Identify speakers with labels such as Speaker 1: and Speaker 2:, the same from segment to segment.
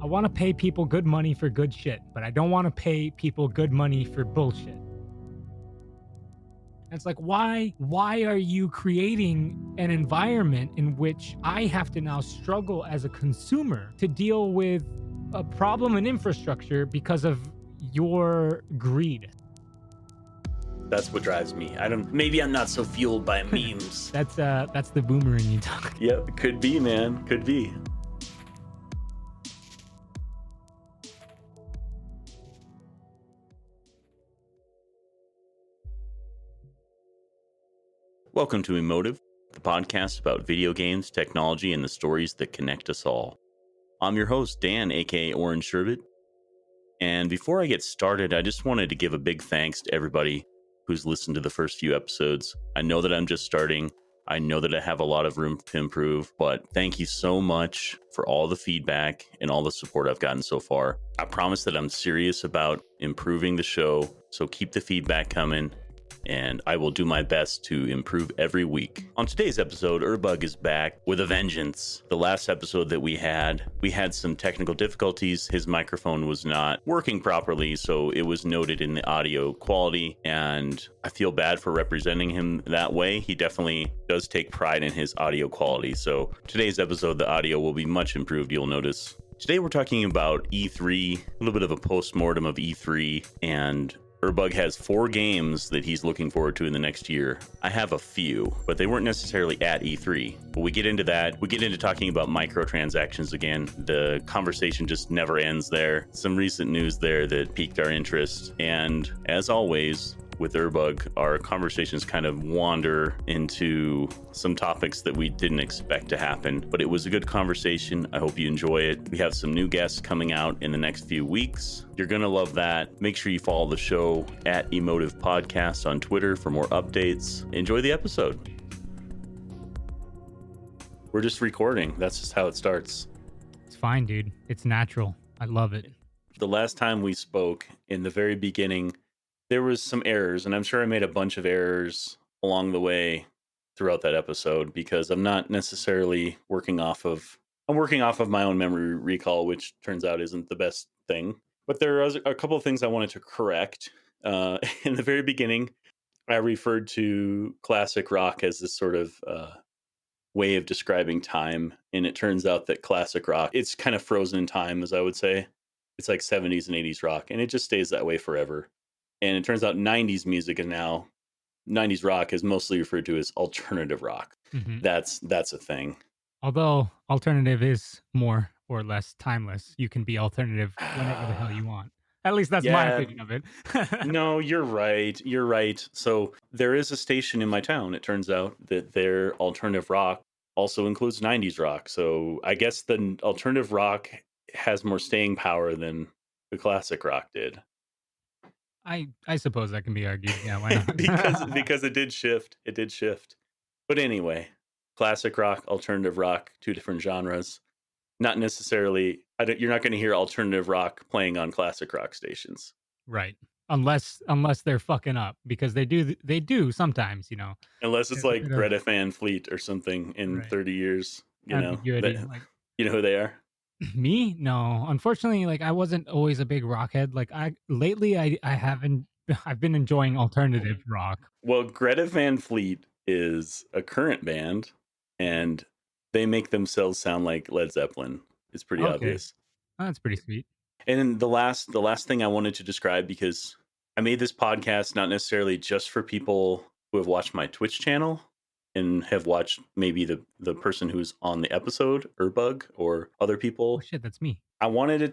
Speaker 1: I want to pay people good money for good shit, but I don't want to pay people good money for bullshit. And it's like, why are you creating an environment in which I have to now struggle as a consumer to deal with a problem in infrastructure because of your greed?
Speaker 2: That's what drives me. Maybe I'm not so fueled by memes.
Speaker 1: That's the boomer in you talking.
Speaker 2: Yep, could be, man. Could be. Welcome to Emotive, the podcast about video games, technology, and the stories that connect us all. I'm your host, Dan, aka orangesherbet. And before I get started, I just wanted to give a big thanks to everybody who's listened to the first few episodes. I know that I'm just starting. I know that I have a lot of room to improve, but thank you so much for all the feedback and all the support I've gotten so far. I promise that I'm serious about improving the show, so keep the feedback coming, and I will do my best to improve every week. On today's episode, herbbug is back with a vengeance. The last episode that we had some technical difficulties. His microphone was not working properly, so it was noted in the audio quality, and I feel bad for representing him that way. He definitely does take pride in his audio quality, so today's episode, the audio will be much improved, you'll notice. Today we're talking about E3, a little bit of a postmortem of E3, and herbbug has 4 games that he's looking forward to in the next year. I have a few, but they weren't necessarily at E3. But we get into that. We get into talking about microtransactions again. The conversation just never ends there. Some recent news there that piqued our interest. And as always, with herbbug, our conversations kind of wander into some topics that we didn't expect to happen, but it was a good conversation. I hope you enjoy it. We have some new guests coming out in the next few weeks. You're gonna love that. Make sure you follow the show at Emotive Podcast on Twitter for more updates. Enjoy the episode. We're just recording. That's just how it starts.
Speaker 1: It's fine, dude. It's natural. I love it.
Speaker 2: The last time we spoke, in the very beginning, there was some errors, and I'm sure I made a bunch of errors along the way throughout that episode because I'm not necessarily working off of my own memory recall, which turns out isn't the best thing. But there are a couple of things I wanted to correct. In the very beginning, I referred to classic rock as this sort of way of describing time, and it turns out that classic rock, it's kind of frozen in time, as I would say. It's like 70s and 80s rock, and it just stays that way forever. And it turns out 90s music is now 90s rock is mostly referred to as alternative rock.
Speaker 1: Mhm.
Speaker 2: That's a thing.
Speaker 1: Although alternative is more or less timeless. You can be alternative whenever the hell you want. At least that's my
Speaker 2: Yeah,
Speaker 1: opinion of it.
Speaker 2: no, you're right. You're right. So there is a station in my town. It turns out that their alternative rock also includes 90s rock. So I guess the alternative rock has more staying power than the classic rock did.
Speaker 1: I suppose that can be argued. Yeah, why
Speaker 2: because
Speaker 1: not?
Speaker 2: it did shift. It did shift. But anyway, classic rock, alternative rock, two different genres. Not necessarily. You're not going to hear alternative rock playing on classic rock stations,
Speaker 1: Right. Unless they're fucking up because they do sometimes,
Speaker 2: unless it's
Speaker 1: There's a
Speaker 2: like
Speaker 1: bit of
Speaker 2: Greta Van Fleet or something in
Speaker 1: right
Speaker 2: 30 years. That
Speaker 1: ambiguity. Like
Speaker 2: you know who they are.
Speaker 1: me? No. Unfortunately, like I wasn't always a big rockhead. Like I lately I haven't I've been enjoying alternative rock.
Speaker 2: Well, Greta Van Fleet is a current band, and they make themselves sound like Led Zeppelin. It's pretty
Speaker 1: Okay.
Speaker 2: obvious.
Speaker 1: Oh, that's pretty sweet.
Speaker 2: And then the last thing I wanted to describe, because I made this podcast not necessarily just for people who have watched my Twitch channel and have watched maybe the person who's on the episode, herbbug, or other
Speaker 1: Oh
Speaker 2: people.
Speaker 1: shit, that's me.
Speaker 2: I wanted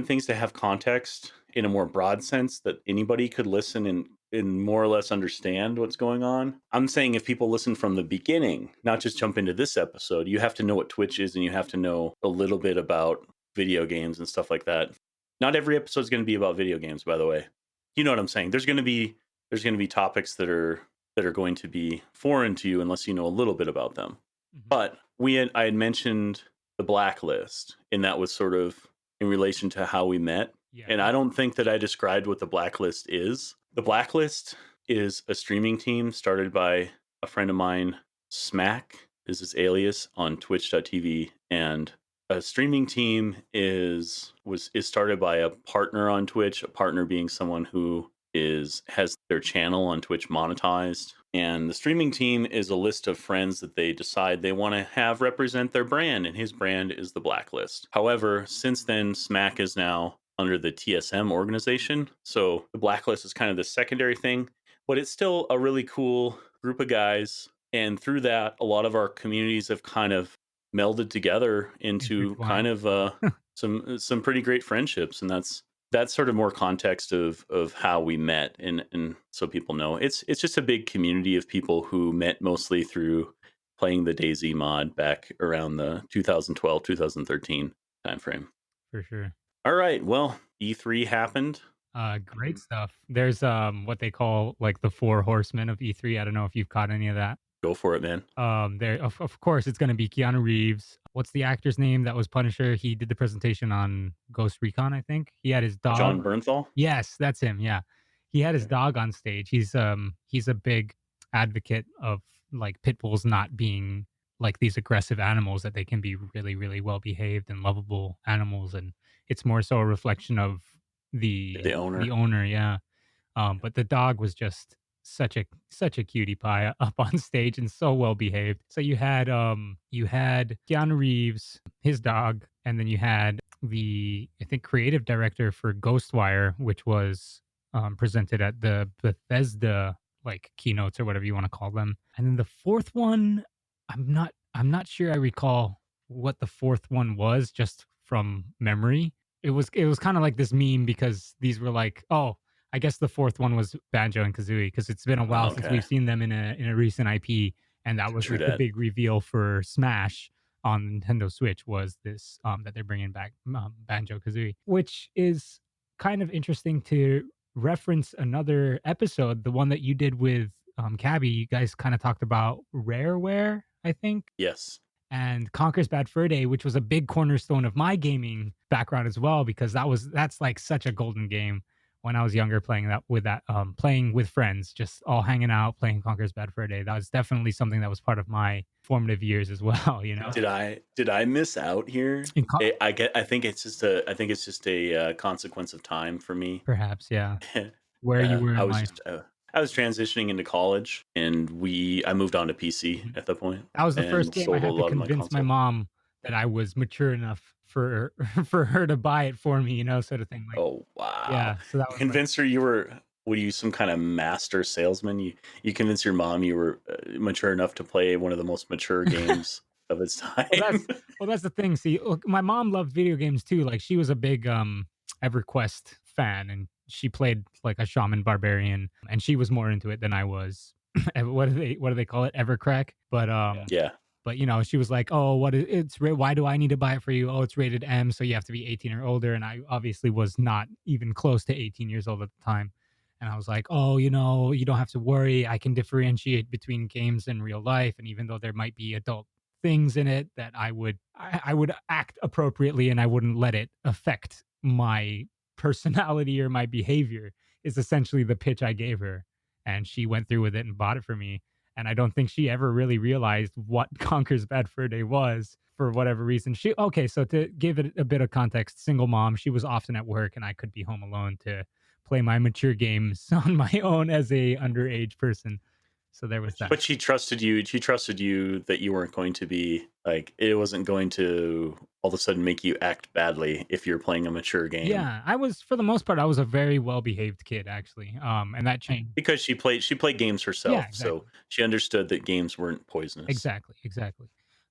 Speaker 2: things to have context in a more broad sense that anybody could listen and more or less understand what's going on. I'm saying if people listen from the beginning, not just jump into this episode, you have to know what Twitch is and you have to know a little bit about video games and stuff like that. Not every episode is going to be about video games, by the way. You know what I'm saying? There's going to be topics that are going to be foreign to you unless you know a little bit about them.
Speaker 1: Mhm.
Speaker 2: But I had mentioned the blacklist, and that was sort of in relation to how we met.
Speaker 1: Yeah.
Speaker 2: And I don't think that I described what the blacklist is. The blacklist is a streaming team started by a friend of mine, Smack is his alias on twitch.tv. And A streaming team is started by a partner on Twitch, a partner being someone who is has their channel on Twitch monetized. And the streaming team is a list of friends that they decide they want to have represent their brand, and his brand is the Blacklist. However, since then, Smack is now under the TSM organization. So the Blacklist is kind of the secondary thing, but it's still a really cool group of guys. And through that, a lot of our communities have kind of melded together into kind
Speaker 1: Intertwined.
Speaker 2: of some pretty great friendships, and that's sort of more context of how we met, and so people know it's just a big community of people who met mostly through playing the DayZ mod back around the 2012 2013 timeframe.
Speaker 1: For sure.
Speaker 2: All right, well, E3 happened.
Speaker 1: Great stuff. There's what they call like the four horsemen of E3. I don't know if you've caught any of that.
Speaker 2: Go for it, man.
Speaker 1: There of course it's gonna be Keanu Reeves. What's the actor's name that was Punisher? He did the presentation on Ghost Recon, I think. He had his dog.
Speaker 2: John Bernthal.
Speaker 1: Yes, that's him, yeah. He had his
Speaker 2: Okay.
Speaker 1: dog on stage. He's a big advocate of, like, pit bulls not being, like, these aggressive animals, that they can be really, really well behaved and lovable animals, and it's more so a reflection of
Speaker 2: The
Speaker 1: the
Speaker 2: owner.
Speaker 1: owner, yeah. But the dog was just such a cutie pie up on stage and so well behaved. So you had Keanu Reeves, his dog, and then you had the, I think, creative director for Ghostwire, which was presented at the Bethesda like keynotes or whatever you want to call them. And then the fourth one, I'm not sure I recall what the fourth one was just from memory. It was kind of like this meme because these were like, oh, I guess the fourth one was Banjo and Kazooie because it's been a while since
Speaker 2: Okay.
Speaker 1: we've seen them in a recent IP, and that was
Speaker 2: True
Speaker 1: like the
Speaker 2: that.
Speaker 1: big reveal for Smash on Nintendo Switch was this that they're bringing back Banjo Kazooie, which is kind of interesting to reference another episode, the one that you did with Cabby. You guys kind of talked about Rareware, I think,
Speaker 2: Yes.
Speaker 1: and Conker's Bad Fur Day, which was a big cornerstone of my gaming background as well, because that's like such a golden game when I was younger, playing with friends, just all hanging out, playing Conker's Bad Fur Day. That was definitely something that was part of my formative years as well, you know?
Speaker 2: Did I miss out here?
Speaker 1: In co
Speaker 2: I think it's just a consequence of time for me.
Speaker 1: Perhaps, yeah. Where you were
Speaker 2: I
Speaker 1: in
Speaker 2: was
Speaker 1: life.
Speaker 2: just I was transitioning into college, and I moved on to PC
Speaker 1: Mhm.
Speaker 2: at that point,
Speaker 1: That was the first
Speaker 2: and
Speaker 1: game I
Speaker 2: sold a
Speaker 1: had to
Speaker 2: lot of my
Speaker 1: convince my
Speaker 2: console.
Speaker 1: mom that I was mature enough for for her to buy it for me, sort of thing, like,
Speaker 2: Oh wow!
Speaker 1: yeah, so that
Speaker 2: You
Speaker 1: was like,
Speaker 2: convinced her you were you some kind of master salesman? You convinced your mom you were mature enough to play one of the most mature games of its
Speaker 1: well,
Speaker 2: time.
Speaker 1: that's the thing. See, look, my mom loved video games too. Like she was a big EverQuest fan, and she played like a shaman barbarian, and she was more into it than I was. What do they call it? Evercrack. But
Speaker 2: Yeah,
Speaker 1: she was like, "Oh, why do I need to buy it for you? Oh, it's rated M, so you have to be 18 or older." And I obviously was not even close to 18 years old at the time. And I was like, "Oh, you don't have to worry. I can differentiate between games and real life, and even though there might be adult things in it, that I would act appropriately and I wouldn't let it affect my personality or my behavior." Is essentially the pitch I gave her, and she went through with it and bought it for me. And I don't think she ever really realized what Conker's Bad Fur Day was for whatever reason. So to give it a bit of context, single mom, she was often at work and I could be home alone to play my mature games on my own as a underage person. So there was that.
Speaker 2: but she trusted you. She trusted you that you weren't going to be like it wasn't going to all of a sudden make you act badly if you're playing a mature game
Speaker 1: Yeah, for the most part, I was a very well behaved kid actually. And that changed.
Speaker 2: because she played games
Speaker 1: Yeah,
Speaker 2: herself, so
Speaker 1: exactly.
Speaker 2: she understood that games weren't poisonous.
Speaker 1: Exactly, exactly.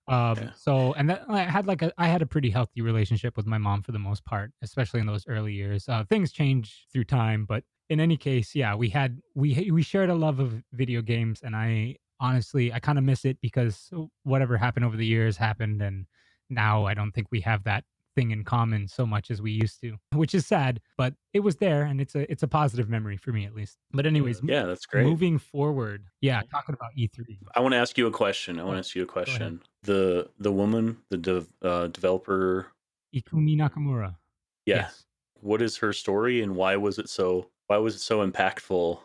Speaker 2: Yeah.
Speaker 1: So and that I had a pretty healthy relationship with my mom for the most part, especially in those early years. Things change through time, but in any case, yeah, we shared a love of video games, and I kind of miss it because whatever happened over the years happened, and now I don't think we have that thing in common so much as we used to, which is sad, but it was there, and it's a positive memory for me at least. But anyways,
Speaker 2: Yeah, that's great.
Speaker 1: moving forward, yeah, talking about E3.
Speaker 2: I want to ask you a question. I
Speaker 1: Go
Speaker 2: want to
Speaker 1: ahead.
Speaker 2: ask you a
Speaker 1: Go ahead.
Speaker 2: question. The woman, developer,
Speaker 1: Ikumi Nakamura.
Speaker 2: yeah.
Speaker 1: Yes.
Speaker 2: What is her story, and why was it so impactful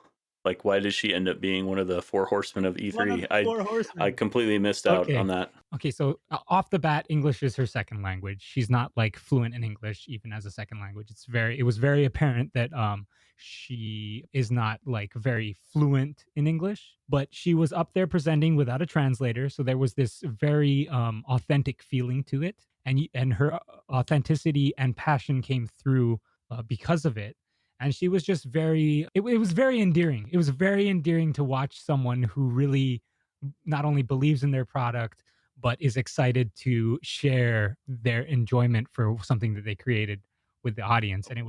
Speaker 2: Like, why does she end up being one of the four horsemen of
Speaker 1: One of
Speaker 2: E3?
Speaker 1: the
Speaker 2: I
Speaker 1: four
Speaker 2: I
Speaker 1: horsemen.
Speaker 2: completely missed out on
Speaker 1: Okay.
Speaker 2: that.
Speaker 1: Okay, so off the bat, English is her second language. She's not like fluent in English even as a second language. It was very apparent that she is not like very fluent in English, but she was up there presenting without a translator, so there was this very authentic feeling to it, and her authenticity and passion came through because of it. And she was just it was very endearing. It was very endearing to watch someone who really not only believes in their product but is excited to share their enjoyment for something that they created with the audience. And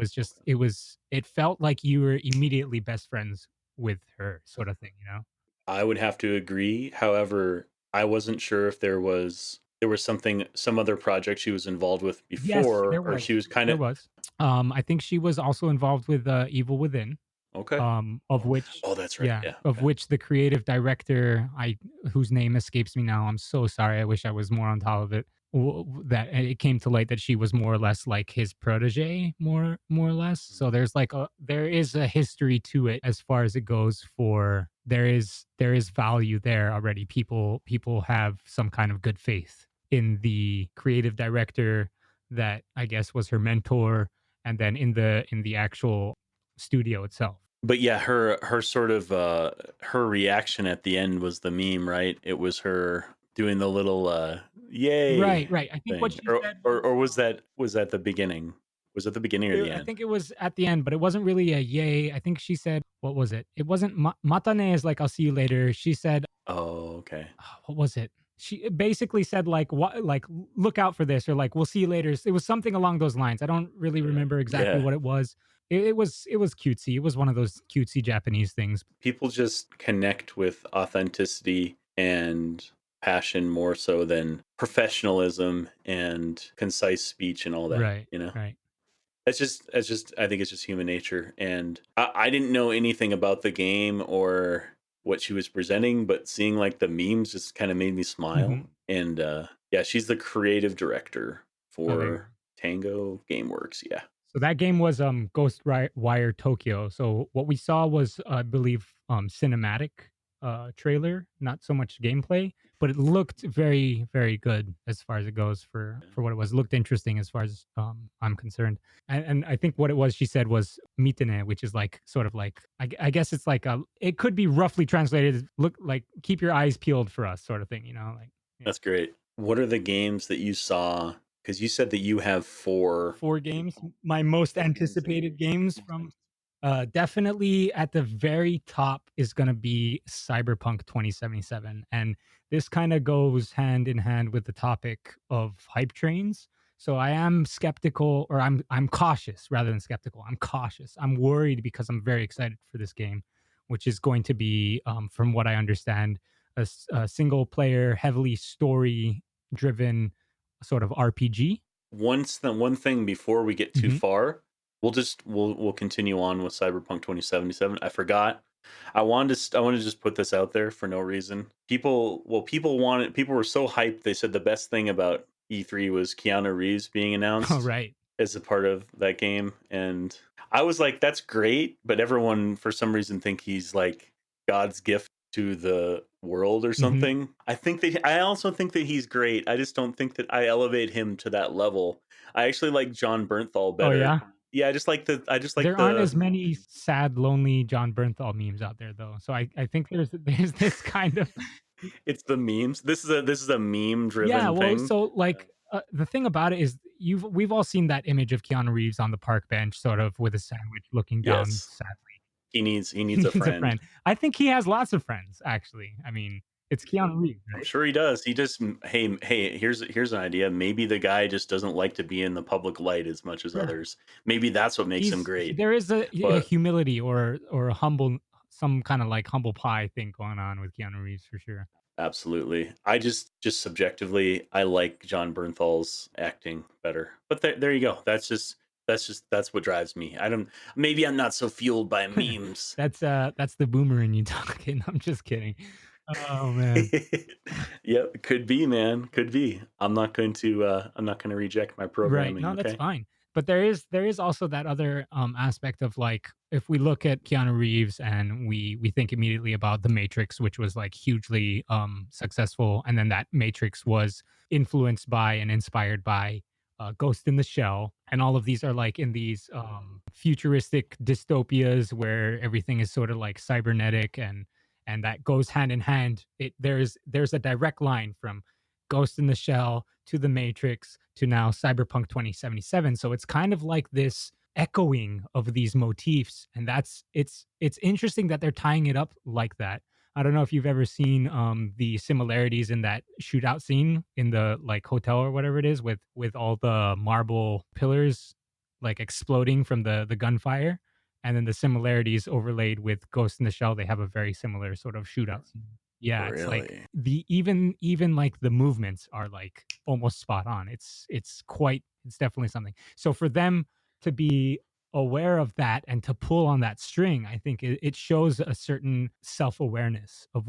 Speaker 1: it felt like you were immediately best friends with her, sort of thing, you know.
Speaker 2: I would have to agree. However, I wasn't sure if there was some other project she was involved with
Speaker 1: Yes,
Speaker 2: before, or she was kind
Speaker 1: there
Speaker 2: of
Speaker 1: was. I think she was also involved with Evil Within,
Speaker 2: okay.
Speaker 1: of which
Speaker 2: Oh, that's right.
Speaker 1: yeah,
Speaker 2: Yeah.
Speaker 1: of
Speaker 2: Okay.
Speaker 1: which the creative director, I whose name escapes me now, I'm so sorry, I wish I was more on top of it, that it came to light that she was more or less like his protege, more or less. So there is a history to it as far as it goes. For there is value there already. People have some kind of good faith in the creative director that I guess was her mentor, and then in the actual studio itself.
Speaker 2: But yeah, her sort of her reaction at the end was the meme, right? It was her doing the little yay
Speaker 1: Right, right. I think what
Speaker 2: thing.
Speaker 1: she
Speaker 2: Or
Speaker 1: said
Speaker 2: or,
Speaker 1: was,
Speaker 2: or was that the beginning? Was it the beginning or the
Speaker 1: I
Speaker 2: end?
Speaker 1: think it was at the end, but it wasn't really a yay. I think she said, what was it? It wasn't matane is like I'll see you later. She said,
Speaker 2: Oh, okay.
Speaker 1: what was it? She basically said like what, like look out for this, or like we'll see you later. It was something along those lines. I don't really remember exactly
Speaker 2: Yeah.
Speaker 1: what it was. It was cutesy. It was one of those cutesy Japanese things.
Speaker 2: People just connect with authenticity and passion more so than professionalism and concise speech and all that,
Speaker 1: Right,
Speaker 2: you know?
Speaker 1: right.
Speaker 2: That's just I think it's just human nature. And I didn't know anything about the game or what she was presenting, but seeing like the memes just kind of made me
Speaker 1: Hmm.
Speaker 2: smile. And yeah, she's the creative director
Speaker 1: Oh, there you go.
Speaker 2: for Tango Gameworks. Yeah.
Speaker 1: So that game was Wire Tokyo. So what we saw was, I believe, cinematic trailer, not so much gameplay, but it looked very very good as far as it goes for what it was. It looked interesting as far as I'm concerned. And I think what it was she said was mitene, which is like sort of like I guess it's like a, it could be roughly translated as look like keep your eyes peeled for us, sort of thing, you know, like yeah.
Speaker 2: That's great. What are the games that you saw? Because you said that you have four.
Speaker 1: 4 games, my most anticipated games from definitely at the very top is gonna be Cyberpunk 2077, and this kinda goes hand in hand with the topic of hype trains. So I am skeptical, or I'm cautious rather than skeptical. I'm cautious. I'm worried because I'm very excited for this game, which is going to be, from what I understand, a single player, heavily story driven sort of RPG.
Speaker 2: Once the one thing before we get too
Speaker 1: Mhm.
Speaker 2: far, we'll continue on with Cyberpunk 2077. I forgot. I wanted to just put this out there for no reason. People were so hyped. They said the best thing about E3 was Keanu Reeves being
Speaker 1: Oh,
Speaker 2: announced
Speaker 1: right.
Speaker 2: as a part of that game, and I was like, that's great, but everyone for some reason think he's like God's gift to the world or
Speaker 1: Mhm.
Speaker 2: something. I also think that he's great. I just don't think that I elevate him to that level. I actually like John Bernthal
Speaker 1: Oh,
Speaker 2: better.
Speaker 1: yeah?
Speaker 2: Yeah, I just like
Speaker 1: There aren't
Speaker 2: the
Speaker 1: as many sad, lonely John Bernthal memes out there, though, so I think there's this kind of
Speaker 2: it's the memes. This is a meme
Speaker 1: yeah,
Speaker 2: driven
Speaker 1: well,
Speaker 2: thing.
Speaker 1: so, like, the thing about it is we've all seen that image of Keanu Reeves on the park bench, sort of with a sandwich looking down
Speaker 2: Yes.
Speaker 1: sadly.
Speaker 2: He
Speaker 1: He
Speaker 2: needs a
Speaker 1: needs a
Speaker 2: friend.
Speaker 1: friend. I think he has lots of friends, actually. I mean, it's Keanu Reeves,
Speaker 2: I'm
Speaker 1: right?
Speaker 2: sure he does. He just hey, here's an idea. Maybe the guy just doesn't like to be in the public light as much as
Speaker 1: Sure.
Speaker 2: others. Maybe that's what makes him great.
Speaker 1: There is a
Speaker 2: But
Speaker 1: humility or a humble, some kinda, like, humble pie thing going on with Keanu Reeves for sure.
Speaker 2: absolutely. I just subjectively I like John Bernthal's acting better. But there you go. That's what drives me. I don't maybe I'm not so fueled by memes.
Speaker 1: That's the boomer in you talking. I'm just kidding. Oh, man.
Speaker 2: Yep, could be, man. Could be. I'm not going to reject my
Speaker 1: Right.
Speaker 2: programming,
Speaker 1: No, that's
Speaker 2: okay?
Speaker 1: fine. But there is also that other aspect of like if we look at Keanu Reeves and we think immediately about The Matrix, which was like hugely successful, and then that Matrix was influenced by and inspired by Ghost in the Shell, and all of these are like in these futuristic dystopias where everything is sort of like cybernetic, and that goes hand in hand. There's a direct line from Ghost in the Shell to The Matrix to now Cyberpunk 2077. So it's kind of like this echoing of these motifs, and it's interesting that they're tying it up like that. I don't know if you've ever seen the similarities in that shootout scene in the like hotel or whatever it is with all the marble pillars like exploding from the gunfire, and then the similarities overlaid with Ghost in the Shell. They have a very similar sort of shootout scene. Yeah, it's like
Speaker 2: Really?
Speaker 1: the even like the movements are like almost spot on. It's definitely something. So for them to be aware of that and to pull on that string, I think it shows a certain self-awareness of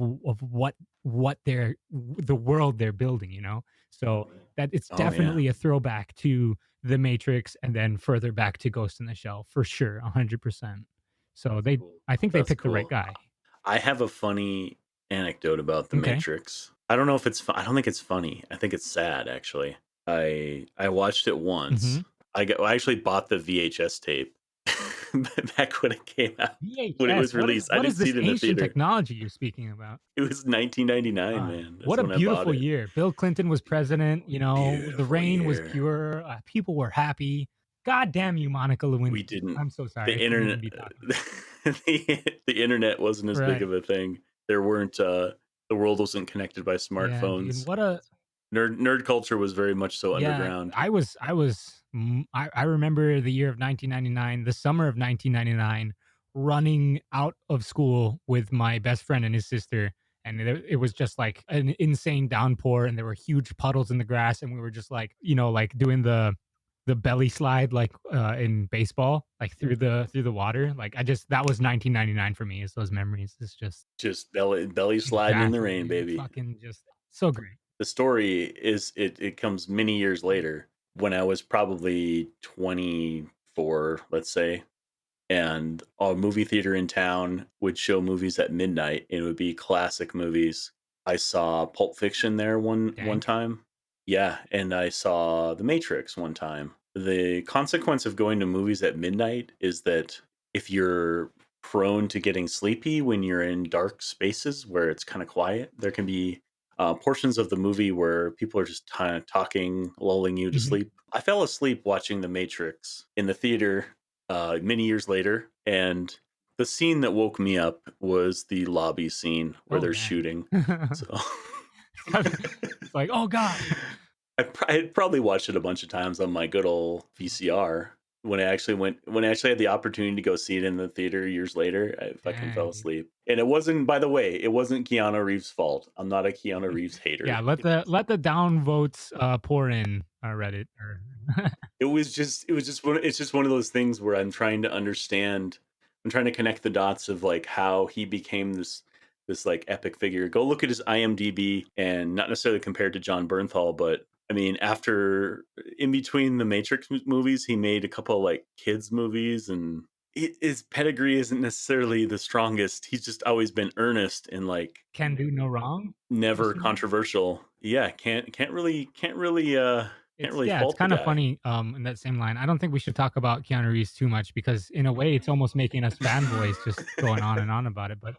Speaker 1: what they're the world they're building, you know? So that it's
Speaker 2: Oh yeah.
Speaker 1: definitely a throwback to The Matrix and then further back to Ghost in the Shell for sure, 100%. So they I think they
Speaker 2: That's
Speaker 1: picked the right
Speaker 2: cool.
Speaker 1: guy.
Speaker 2: I have a funny anecdote about The
Speaker 1: Okay.
Speaker 2: Matrix. I don't know if I don't think it's funny. I think it's sad actually. I watched it once.
Speaker 1: Mhm.
Speaker 2: I actually bought the VHS tape back when it came out, when it
Speaker 1: VHS.
Speaker 2: was released. I
Speaker 1: What
Speaker 2: didn't
Speaker 1: is
Speaker 2: see
Speaker 1: this
Speaker 2: it in the
Speaker 1: ancient
Speaker 2: theater.
Speaker 1: technology you're speaking about?
Speaker 2: It was 1999,
Speaker 1: God,
Speaker 2: man. That's
Speaker 1: what a
Speaker 2: when I bought
Speaker 1: beautiful
Speaker 2: it.
Speaker 1: year. Bill Clinton was president, the
Speaker 2: Beautiful
Speaker 1: rain was
Speaker 2: year.
Speaker 1: pure, people were happy. God damn you, Monica
Speaker 2: We
Speaker 1: Lewinsky.
Speaker 2: didn't
Speaker 1: I'm so sorry.
Speaker 2: the
Speaker 1: I shouldn't even
Speaker 2: internet
Speaker 1: be talking.
Speaker 2: the internet wasn't as big
Speaker 1: Right.
Speaker 2: of a thing. There weren't the world wasn't connected by
Speaker 1: Yeah, dude.
Speaker 2: smartphones.
Speaker 1: What a
Speaker 2: Nerd culture was very much so
Speaker 1: Yeah,
Speaker 2: underground.
Speaker 1: I remember the year of 1999, the summer of 1999, running out of school with my best friend and his sister, and it was just like an insane downpour, and there were huge puddles in the grass, and we were just like, like doing the belly slide like in baseball, like through the water. Like I just that was 1999 for me. Is those memories? It's just
Speaker 2: Just belly sliding in the
Speaker 1: exactly,
Speaker 2: rain,
Speaker 1: dude.
Speaker 2: baby.
Speaker 1: Fucking just so great.
Speaker 2: The story is it comes many years later when I was probably 24, let's say, and a movie theater in town would show movies at midnight, and it would be classic movies. I saw Pulp Fiction there one
Speaker 1: Dank.
Speaker 2: time. Yeah, and I saw The Matrix one time. The consequence of going to movies at midnight is that if you're prone to getting sleepy when you're in dark spaces where it's kind of quiet, there can be portions of the movie where people are just kind of talking, lulling you to
Speaker 1: Mhm.
Speaker 2: sleep. I fell asleep watching The Matrix in the theater many years later, and the scene that woke me up was the lobby scene where
Speaker 1: Oh
Speaker 2: they're
Speaker 1: dang.
Speaker 2: shooting. So
Speaker 1: It's like, "Oh god."
Speaker 2: I had probably watched it a bunch of times on my good old VCR. When I actually had the opportunity to go see it in the theater years later, I fucking fell
Speaker 1: Dang, dude.
Speaker 2: asleep. And it wasn't, by the way, it wasn't Keanu Reeves' fault. I'm not a Keanu Reeves
Speaker 1: Yeah,
Speaker 2: hater.
Speaker 1: let the down votes, pour in, Reddit or
Speaker 2: It's just one of those things where I'm trying to connect the dots of like how he became this like epic figure. Go look at his IMDb, and not necessarily compared to John Bernthal, but I mean, after in between the Matrix movies, he made a couple of like kids movies, and his pedigree isn't necessarily the strongest. He's just always been earnest and like
Speaker 1: can do no wrong?
Speaker 2: never
Speaker 1: Question mark?
Speaker 2: controversial. Yeah, can't really
Speaker 1: It's
Speaker 2: fault the
Speaker 1: kinda
Speaker 2: guy.
Speaker 1: funny, in that same line. I don't think we should talk about Keanu Reeves too much because in a way it's almost making us fanboys just going on and on about it, but,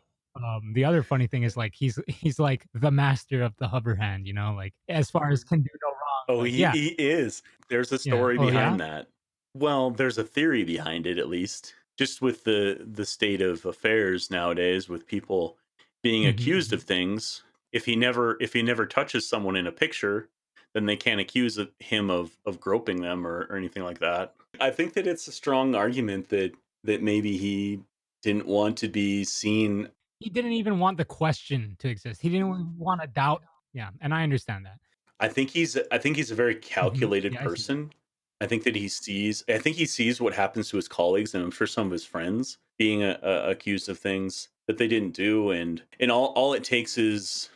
Speaker 1: the other funny thing is, like, he's like the master of the hover hand, like, as far as can do no wrong,
Speaker 2: Oh,
Speaker 1: like, yeah,
Speaker 2: he is. There's a
Speaker 1: yeah.
Speaker 2: story
Speaker 1: Oh, yeah?
Speaker 2: behind that. Well, there's a theory behind it, at least. Just with the state of affairs nowadays, with people being
Speaker 1: Mhm,
Speaker 2: accused of
Speaker 1: mhm.
Speaker 2: things, if he never touches someone in a picture, then they can't accuse him of groping them or anything like that. I think that it's a strong argument that maybe he didn't want to be seen.
Speaker 1: He didn't even want the question to exist. He didn't even wanna doubt. Yeah, and I understand that.
Speaker 2: I think he's a very
Speaker 1: Mhm.
Speaker 2: calculated
Speaker 1: Yeah, I see that.
Speaker 2: person. I think he sees what happens to his colleagues, and I'm sure some of his friends being accused of things that they didn't do, and all it takes is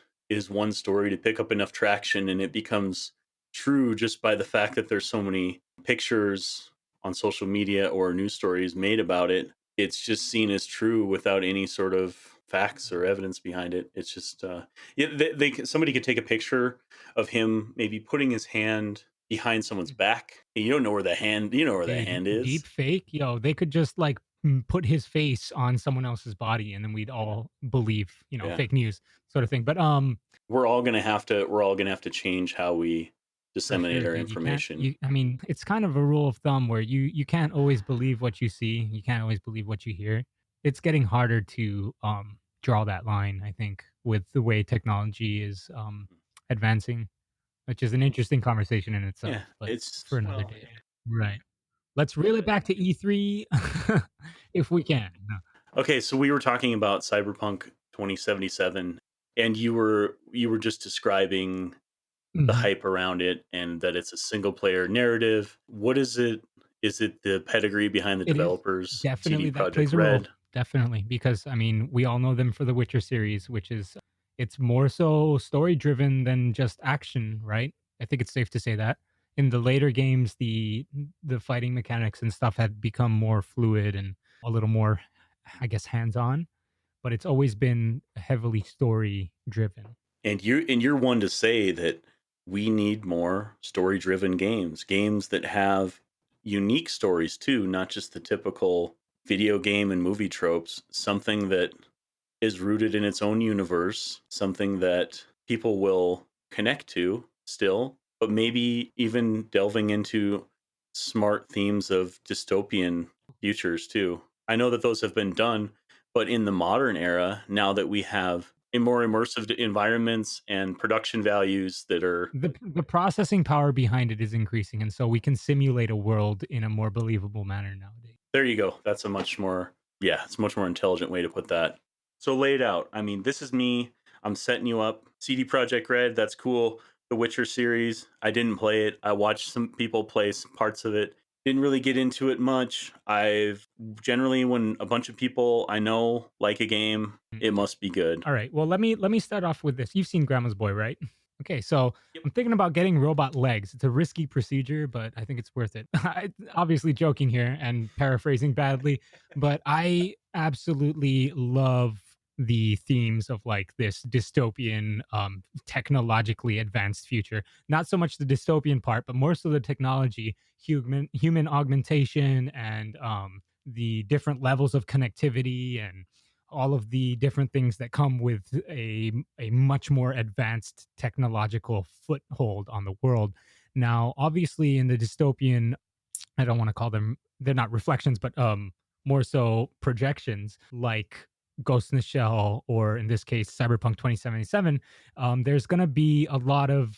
Speaker 2: one story to pick up enough traction, and it becomes true just by the fact that there's so many pictures on social media or news stories made about it, it's just seen as true without any sort of facts or evidence behind it. It's just yeah, somebody could take a picture of him maybe putting his hand behind someone's back. And you don't know where the hand, you know where the
Speaker 1: Dude,
Speaker 2: hand is.
Speaker 1: deep fake, yo, they could just like put his face on someone else's body and then we'd all believe,
Speaker 2: Yeah.
Speaker 1: fake news sort of thing. But
Speaker 2: We're all gonna have to change how we
Speaker 1: for
Speaker 2: disseminate
Speaker 1: sure,
Speaker 2: our
Speaker 1: dude, you can't
Speaker 2: information.
Speaker 1: you I mean, it's kind of a rule of thumb where you can't always believe what you see, you can't always believe what you hear. It's getting harder to draw that line, I think, with the way technology is advancing, which is an interesting conversation in
Speaker 2: Yeah,
Speaker 1: itself, but for
Speaker 2: it's
Speaker 1: another day. Right. Let's reel it back to E3 if we can. No.
Speaker 2: okay. So we were talking about Cyberpunk 2077, and you were just describing the
Speaker 1: Mhm.
Speaker 2: hype around it and that it's a single player narrative. What is it? Is it the pedigree behind the
Speaker 1: It is.
Speaker 2: developers, CD
Speaker 1: Definitely that
Speaker 2: Project
Speaker 1: plays a role.
Speaker 2: Red?
Speaker 1: Definitely, because, I mean, we all know them for the Witcher series, which is it's more so story driven than just action, right? I think it's safe to say that. In the later games, the fighting mechanics and stuff had become more fluid and a little more, I guess, hands-on, but it's always been heavily story driven.
Speaker 2: And you're one to say that we need more story driven games, games that have unique stories too, not just the typical video game and movie tropes, something that is rooted in its own universe, something that people will connect to still, but maybe even delving into smart themes of dystopian futures too. I know that those have been done, but in the modern era, now that we have a more immersive environments and production values that are
Speaker 1: The processing power behind it is increasing, and so we can simulate a world in a more believable manner nowadays.
Speaker 2: there you go. That's a much more, yeah, it's a much more intelligent way to put that. So lay it out. I mean, this is me. I'm setting you up. CD Project Red, that's cool. The Witcher series, I didn't play it. I watched some people play some parts of it. Didn't really get into it much. I've generally, when a bunch of people I know like a game,
Speaker 1: Mm.
Speaker 2: it must be good.
Speaker 1: All right. Well, let me start off with this. You've seen Grandma's Boy, right? Okay, so
Speaker 2: Yep.
Speaker 1: I'm thinking about getting robot legs. It's a risky procedure, but I think it's worth it. Obviously, joking here and paraphrasing badly, but I absolutely love the themes of like this dystopian, technologically advanced future. Not so much the dystopian part, but more so the technology, human augmentation, and the different levels of connectivity and all of the different things that come with a much more advanced technological foothold on the world. Now, obviously, in the dystopian, I don't want to call them, they're not reflections, but more so projections like Ghost in the Shell, or in this case Cyberpunk 2077. There's going to be a lot of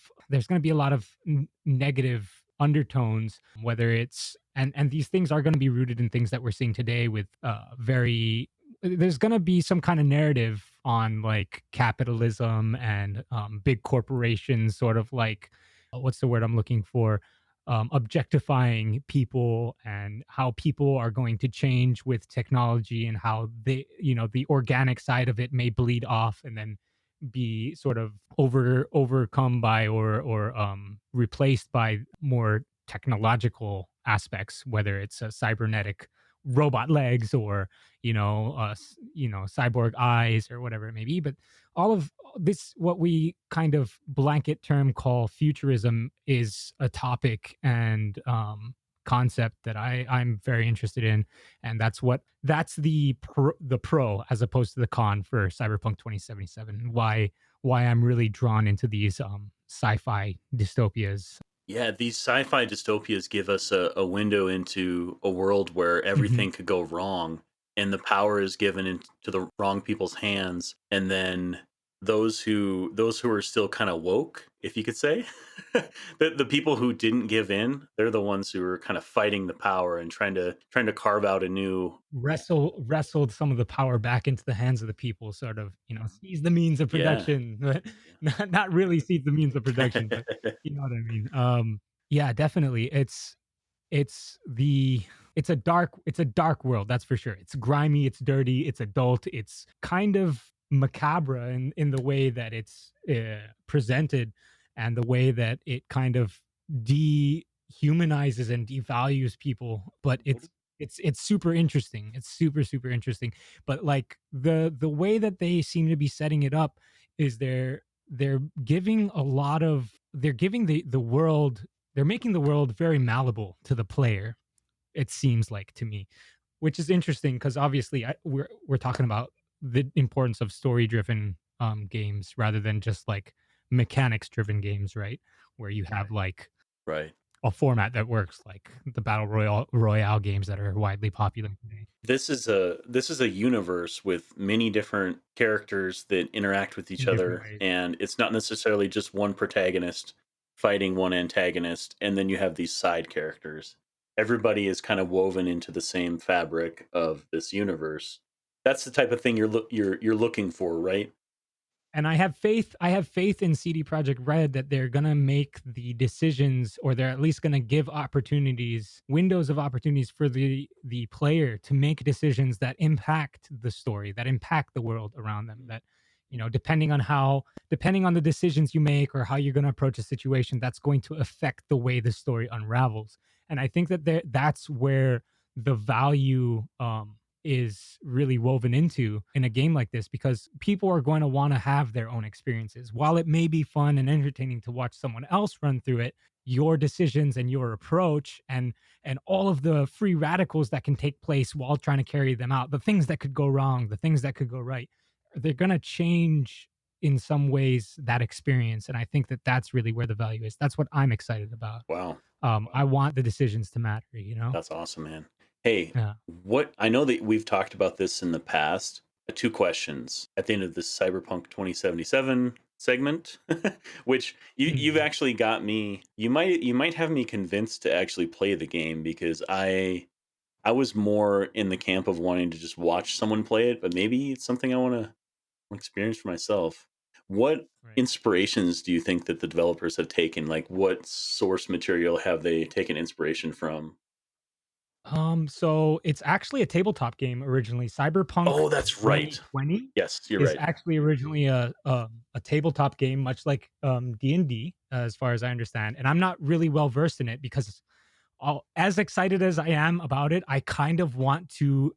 Speaker 1: negative undertones, whether it's and these things are going to be rooted in things that we're seeing today with very there's going to be some kind of narrative on like capitalism and big corporations, sort of like what's the word I'm looking for, objectifying people, and how people are going to change with technology, and how the organic side of it may bleed off and then be sort of overcome by or replaced by more technological aspects, whether it's a cybernetic robot legs or cyborg eyes or whatever it may be. But all of this, what we kind of blanket term call futurism, is a topic and concept that I'm very interested in, and that's the pro as opposed to the con for Cyberpunk 2077. Why I'm really drawn into these sci-fi dystopias.
Speaker 2: Yeah, these sci-fi dystopias give us a window into a world where
Speaker 1: Mhm.
Speaker 2: everything could go wrong and the power is given into the wrong people's hands. And then those who are still kind of woke, if you could say, the people who didn't give in, they're the ones who are kind of fighting the power and trying to carve out a new
Speaker 1: Wrestled some of the power back into the hands of the people, sort of, seize the means of
Speaker 2: yeah.
Speaker 1: production, but not really seize the means of production, but you know what I mean. Yeah, definitely. It's the it's a dark world, that's for sure. It's grimy, it's dirty, it's adult, it's kind of macabre in the way that it's presented, and the way that it kind of humanizes and devalues people, but it's super interesting. It's super interesting. But like the way that they seem to be setting it up is they're giving a lot of they're giving the world they're making the world very malleable to the player, it seems like to me, which is interesting because obviously we're talking about the importance of story driven games rather than just like mechanics driven games, right? Where you have like
Speaker 2: Right.
Speaker 1: a format that works, like the battle royale games that are widely popular today.
Speaker 2: This is a universe with many different characters that interact with each
Speaker 1: In different
Speaker 2: other,
Speaker 1: ways.
Speaker 2: and it's not necessarily just one protagonist fighting one antagonist, and then you have these side characters. Everybody is kind of woven into the same fabric of this universe. That's the type of thing you're looking for, right?
Speaker 1: And I have faith in CD Projekt Red that they're gonna make the decisions, or they're at least gonna give opportunities, windows of opportunities for the player to make decisions that impact the story, that impact the world around them. That, depending on the decisions you make or how you're gonna approach a situation, that's going to affect the way the story unravels. And I think that that's where the value is really woven into in a game like this, because people are going to want to have their own experiences. While it may be fun and entertaining to watch someone else run through it, your decisions and your approach and all of the free radicals that can take place while trying to carry them out, the things that could go wrong, the things that could go right, they're going to change in some ways that experience. And I think that that's really where the value is. That's what I'm excited about.
Speaker 2: Wow.
Speaker 1: I want the decisions to matter.
Speaker 2: That's awesome, man. Hey,
Speaker 1: Yeah.
Speaker 2: what I know that we've talked about this in the past. Two questions at the end of this Cyberpunk 2077 segment, which you've
Speaker 1: Mhm.
Speaker 2: actually got me. You might have me convinced to actually play the game because I was more in the camp of wanting to just watch someone play it, but maybe it's something I want to experience for myself. What
Speaker 1: Right.
Speaker 2: inspirations do you think that the developers have taken? Like, what source material have they taken inspiration from?
Speaker 1: So it's actually a tabletop game originally. Cyberpunk
Speaker 2: Oh, that's right.
Speaker 1: 2020
Speaker 2: Yes, you're
Speaker 1: is
Speaker 2: right.
Speaker 1: actually originally a tabletop game, much like D&D, as far as I understand. And I'm not really well versed in it because as excited as I am about it, I kind of want to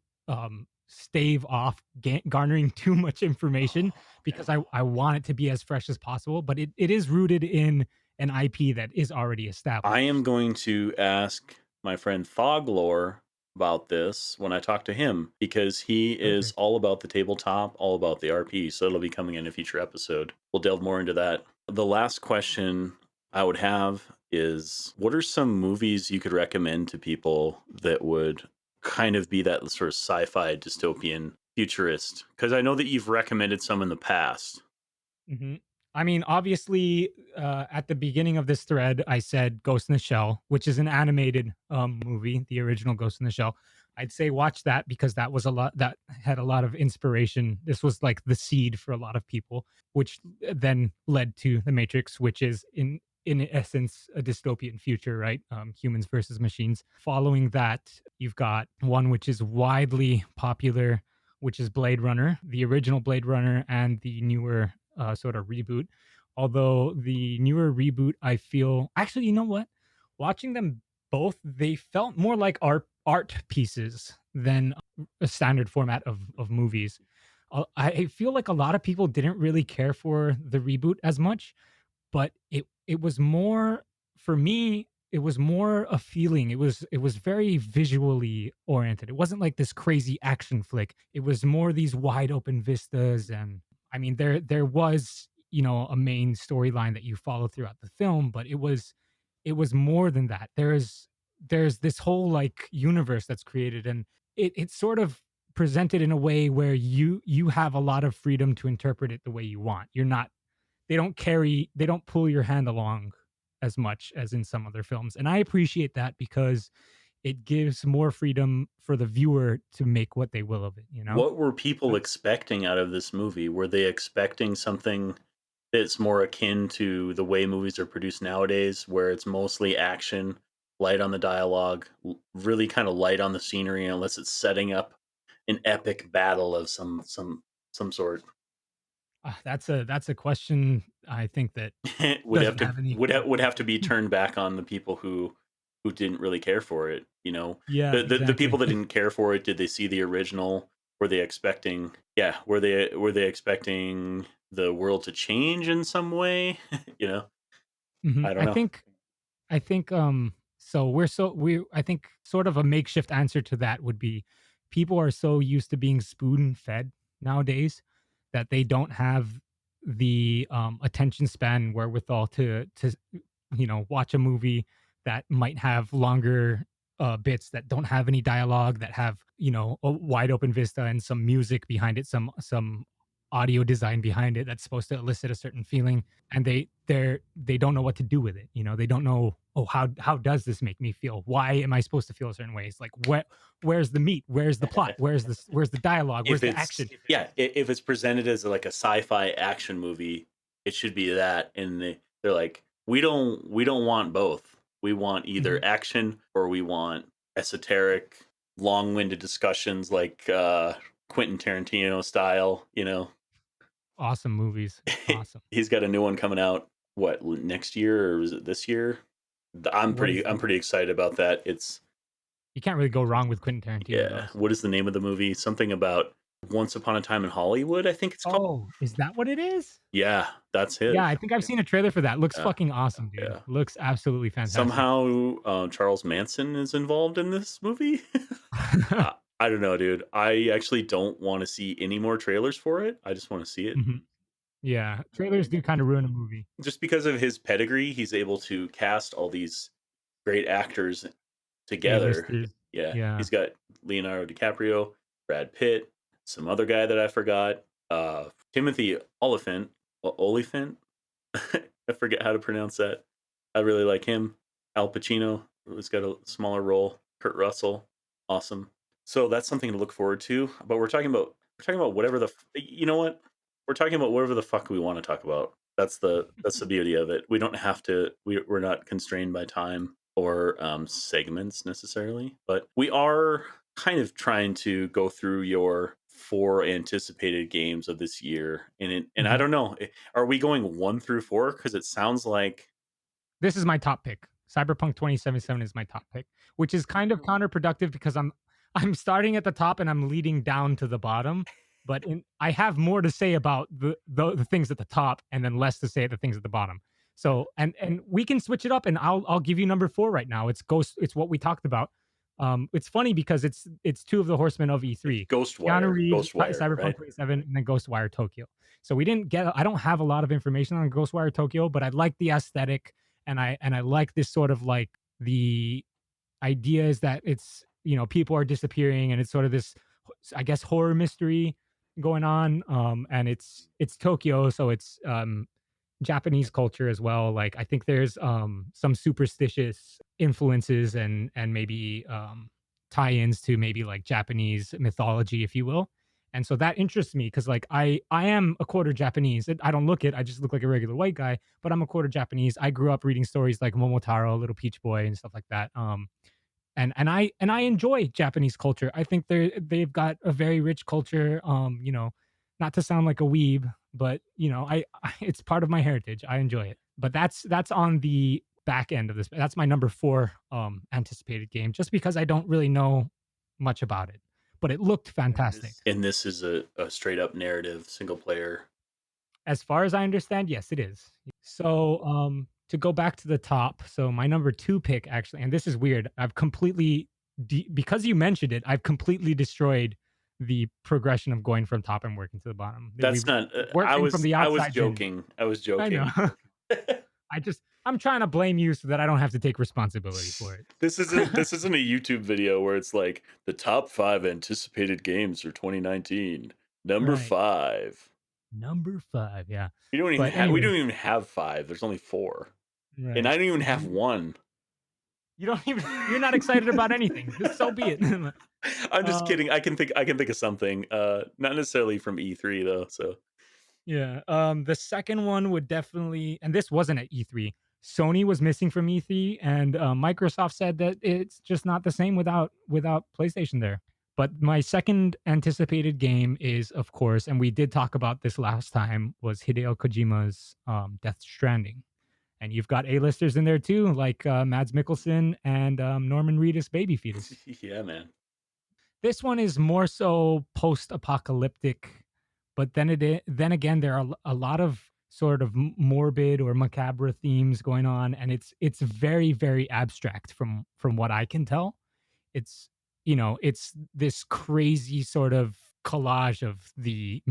Speaker 1: stave off garnering too much information
Speaker 2: Oh, okay.
Speaker 1: because I want it to be as fresh as possible. But it is rooted in an IP that is already
Speaker 2: I am
Speaker 1: established.
Speaker 2: going to ask my friend Thoglore about this when I talk to him because he is
Speaker 1: Perfect.
Speaker 2: all about the tabletop, all about the RP. So it'll be coming in a future episode. We'll delve more into that. The last question I would have is what are some movies you could recommend to people that would kind of be that sort of sci fi dystopian futurist? Because I know that you've recommended some in the past.
Speaker 1: Mhm. I mean, obviously, at the beginning of this thread, I said Ghost in the Shell, which is an animated movie, the original Ghost in the Shell. I'd say watch that because that had a lot of inspiration. This was like the seed for a lot of people, which then led to The Matrix, which is in essence a dystopian future, right? Humans versus machines. Following that, you've got one which is widely popular, which is Blade Runner, the original Blade Runner, and the newer sort of reboot. Although the newer reboot, I feel actually, you know what? Watching them both, they felt more like art pieces than a standard format of movies. I feel like a lot of people didn't really care for the reboot as much, but it was more, for me, it was more a feeling. It was very visually oriented. It wasn't like this crazy action flick. It was more these wide open vistas. And I mean, there was, a main storyline that you follow throughout the film, but it was more than that. There's this whole like universe that's created, and it's sort of presented in a way where you have a lot of freedom to interpret it the way you want. You're not they don't pull your hand along as much as in some other films. And I appreciate that because it gives more freedom for the viewer to make what they will of it.
Speaker 2: What were people
Speaker 1: That's
Speaker 2: expecting out of this movie? Were they expecting something that's more akin to the way movies are produced nowadays, where it's mostly action, light on the dialogue, really kind of light on the scenery, unless it's setting up an epic battle of some sort?
Speaker 1: that's a question I think that
Speaker 2: would have
Speaker 1: doesn't
Speaker 2: to
Speaker 1: have any
Speaker 2: would
Speaker 1: correct
Speaker 2: would have to
Speaker 1: answer.
Speaker 2: be turned back on the people who who didn't really care for it. You know,
Speaker 1: Yeah,
Speaker 2: the
Speaker 1: exactly.
Speaker 2: people that didn't care for it, did they see the original? Were they expecting? Yeah, were they expecting the world to change in some way? You know,
Speaker 1: Mhm.
Speaker 2: I don't
Speaker 1: I
Speaker 2: know.
Speaker 1: think I think so we I think sort of a makeshift answer to that would be people are so used to being spoon fed nowadays that they don't have the attention span wherewithal to watch a movie that might have longer bits that don't have any dialogue, that have a wide open vista and some music behind it, some audio design behind it that's supposed to elicit a certain feeling, and they don't know what to do with it. They don't know, oh, how does this make me feel? Why am I supposed to feel a certain way? It's like, where's the meat? Where's the plot? Where's the dialogue? Where's
Speaker 2: If
Speaker 1: the
Speaker 2: it's
Speaker 1: action?
Speaker 2: yeah, if it's presented as like a sci-fi action movie, it should be that. And they're like, we don't want both. We want either
Speaker 1: Mhm.
Speaker 2: action or we want esoteric, long-winded discussions like Quentin Tarantino style.
Speaker 1: Awesome movies. Awesome.
Speaker 2: He's got a new one coming out. What, next year, or is it this year? I'm
Speaker 1: What
Speaker 2: pretty
Speaker 1: is
Speaker 2: I'm pretty excited about that. It's
Speaker 1: You can't really go wrong with Quentin Tarantino
Speaker 2: Yeah.
Speaker 1: those.
Speaker 2: What is the name of the movie? Something about Once Upon a Time in Hollywood, I think it's called.
Speaker 1: Oh, is that what it is?
Speaker 2: Yeah, that's his.
Speaker 1: Yeah, I think I've seen a trailer for that. Looks
Speaker 2: Yeah,
Speaker 1: fucking awesome, dude.
Speaker 2: yeah.
Speaker 1: Looks absolutely fantastic.
Speaker 2: Somehow, Charles Manson is involved in this movie. I don't know, dude. I actually don't want to see any more trailers for it. I just want to see it.
Speaker 1: Mhm. Yeah, trailers do kinda ruin a movie.
Speaker 2: Just because of his pedigree, he's able to cast all these great actors together.
Speaker 1: A-listers.
Speaker 2: Yeah,
Speaker 1: Yeah.
Speaker 2: he's got Leonardo DiCaprio, Brad Pitt, some other guy that I forgot, Timothy Oliphant. I forget how to pronounce that. I really like him. Al Pacino, who's got a smaller role. Kurt Russell, awesome. So that's something to look forward to. But we're talking about whatever you know what? We're talking about whatever the fuck we want to talk about. That's the beauty of it. We don't have to. We're not constrained by time or segments necessarily, but we are kind of trying to go through your four anticipated games of this year, and I
Speaker 1: Mhm.
Speaker 2: don't know. Are we going 1 through 4? Because it sounds like
Speaker 1: This is my top pick. Cyberpunk 2077 is my top pick, which is kind of counterproductive because I'm starting at the top and I'm leading down to the bottom, but I have more to say about the things at the top and then less to say at the things at the bottom. So, and we can switch it up, and I'll give you number 4 right now. It's what we talked about. It's funny because it's two of the horsemen of
Speaker 2: it's
Speaker 1: E3. Keanu
Speaker 2: Ghostwire,
Speaker 1: Reeves,
Speaker 2: Ghostwire,
Speaker 1: Cyberpunk
Speaker 2: right?
Speaker 1: 27, and then Ghostwire Tokyo. So I don't have a lot of information on Ghostwire Tokyo, but I like the aesthetic, and I like this sort of like the idea is that it's people are disappearing, and it's sort of this, I guess, horror mystery going on, and it's Tokyo, so it's Japanese culture as well. Like, I think there's some superstitious influences and maybe tie-ins to maybe like Japanese mythology, if you will. And so that interests me because like I am a quarter Japanese. I don't look it. I just look like a regular white guy, but I'm a quarter Japanese. I grew up reading stories like Momotaro, Little Peach Boy, and stuff like that. And I enjoy Japanese culture. I think they've got a very rich culture. Not to sound like a weeb, but it's part of my heritage. I enjoy it. But that's on the back end of this. That's my number 4 anticipated game, just because I don't really know much about it. But it looked fantastic.
Speaker 2: And this is a straight up narrative single player.
Speaker 1: As far as I understand, yes, it is. So, to go back to the top, so my number 2 pick actually, and this is weird. I've completely because you mentioned it, I've completely destroyed the progression of going from top and working to the bottom. We
Speaker 2: That's not. I
Speaker 1: working from
Speaker 2: was
Speaker 1: the
Speaker 2: I was
Speaker 1: outside in.
Speaker 2: joking. I was
Speaker 1: I know.
Speaker 2: joking.
Speaker 1: I'm trying to blame you so that I don't have to take responsibility for it.
Speaker 2: This isn't a YouTube video where it's like the top 5 anticipated games for 2019. Number
Speaker 1: Right.
Speaker 2: 5.
Speaker 1: Number 5, yeah. But
Speaker 2: We don't
Speaker 1: anyways,
Speaker 2: even have 5. There's only 4. And
Speaker 1: right.
Speaker 2: I don't even
Speaker 1: Do
Speaker 2: have
Speaker 1: you
Speaker 2: 1.
Speaker 1: you don't even you're not excited about anything. Just so be it.
Speaker 2: I'm just
Speaker 1: Uh
Speaker 2: kidding. I can think of something. Not necessarily from E3 though. So
Speaker 1: Yeah. The second one would definitely, and this wasn't at E3. Sony was missing from E3, and Microsoft said that it's just not the same without PlayStation there. But my second anticipated game is, of course, and we did talk about this last time, was Hideo Kojima's Death Stranding. And you've got A-listers in there too, like Mads Mikkelsen and Norman Reedus baby fetus.
Speaker 2: Yeah, man.
Speaker 1: This one is more so post-apocalyptic, but then again, there are a lot of sort of morbid or macabre themes going on, and it's very, very abstract from what I can tell. It's, it's this crazy sort of collage of the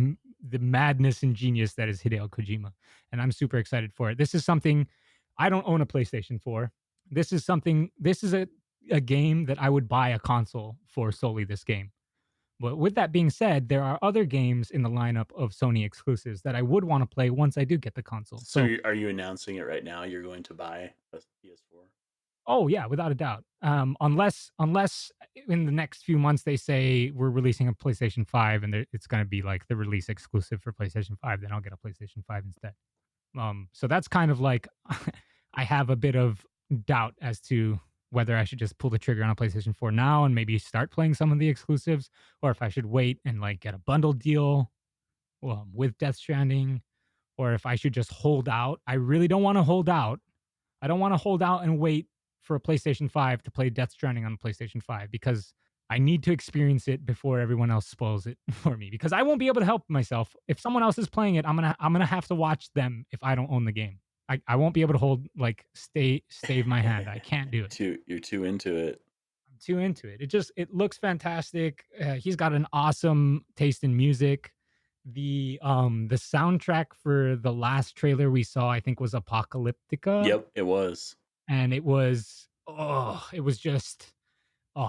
Speaker 1: madness and genius that is Hideo Kojima, and I'm super excited for it. This is something I don't own a PlayStation 4. This is a game that I would buy a console for solely this game. But with that being said, there are other games in the lineup of Sony exclusives that I would want to play once I do get the console.
Speaker 2: So
Speaker 1: So,
Speaker 2: are you announcing it right now? You're going to buy a PS4?
Speaker 1: oh yeah, without a doubt. Unless in the next few months they say we're releasing a PlayStation 5 and it's going to be like the release exclusive for PlayStation 5, then I'll get a PlayStation 5 instead. So that's kind of like I have a bit of doubt as to whether I should just pull the trigger on a PlayStation 4 now and maybe start playing some of the exclusives, or if I should wait and like get a bundle deal with Death Stranding, or if I should just hold out. I really don't want to hold out. I don't want to hold out and wait for a PlayStation 5 to play Death Stranding on the PlayStation 5 because I need to experience it before everyone else spoils it for me because I won't be able to help myself. If someone else is playing it, I'm gonna have to watch them if I don't own the game. I won't be able to hold like stave my hand. I can't do it.
Speaker 2: You're too into it.
Speaker 1: I'm too into it. It looks fantastic. He's got an awesome taste in music. The soundtrack for the last trailer we saw, I think, was Apocalyptica,
Speaker 2: Yep, it was.
Speaker 1: and it was just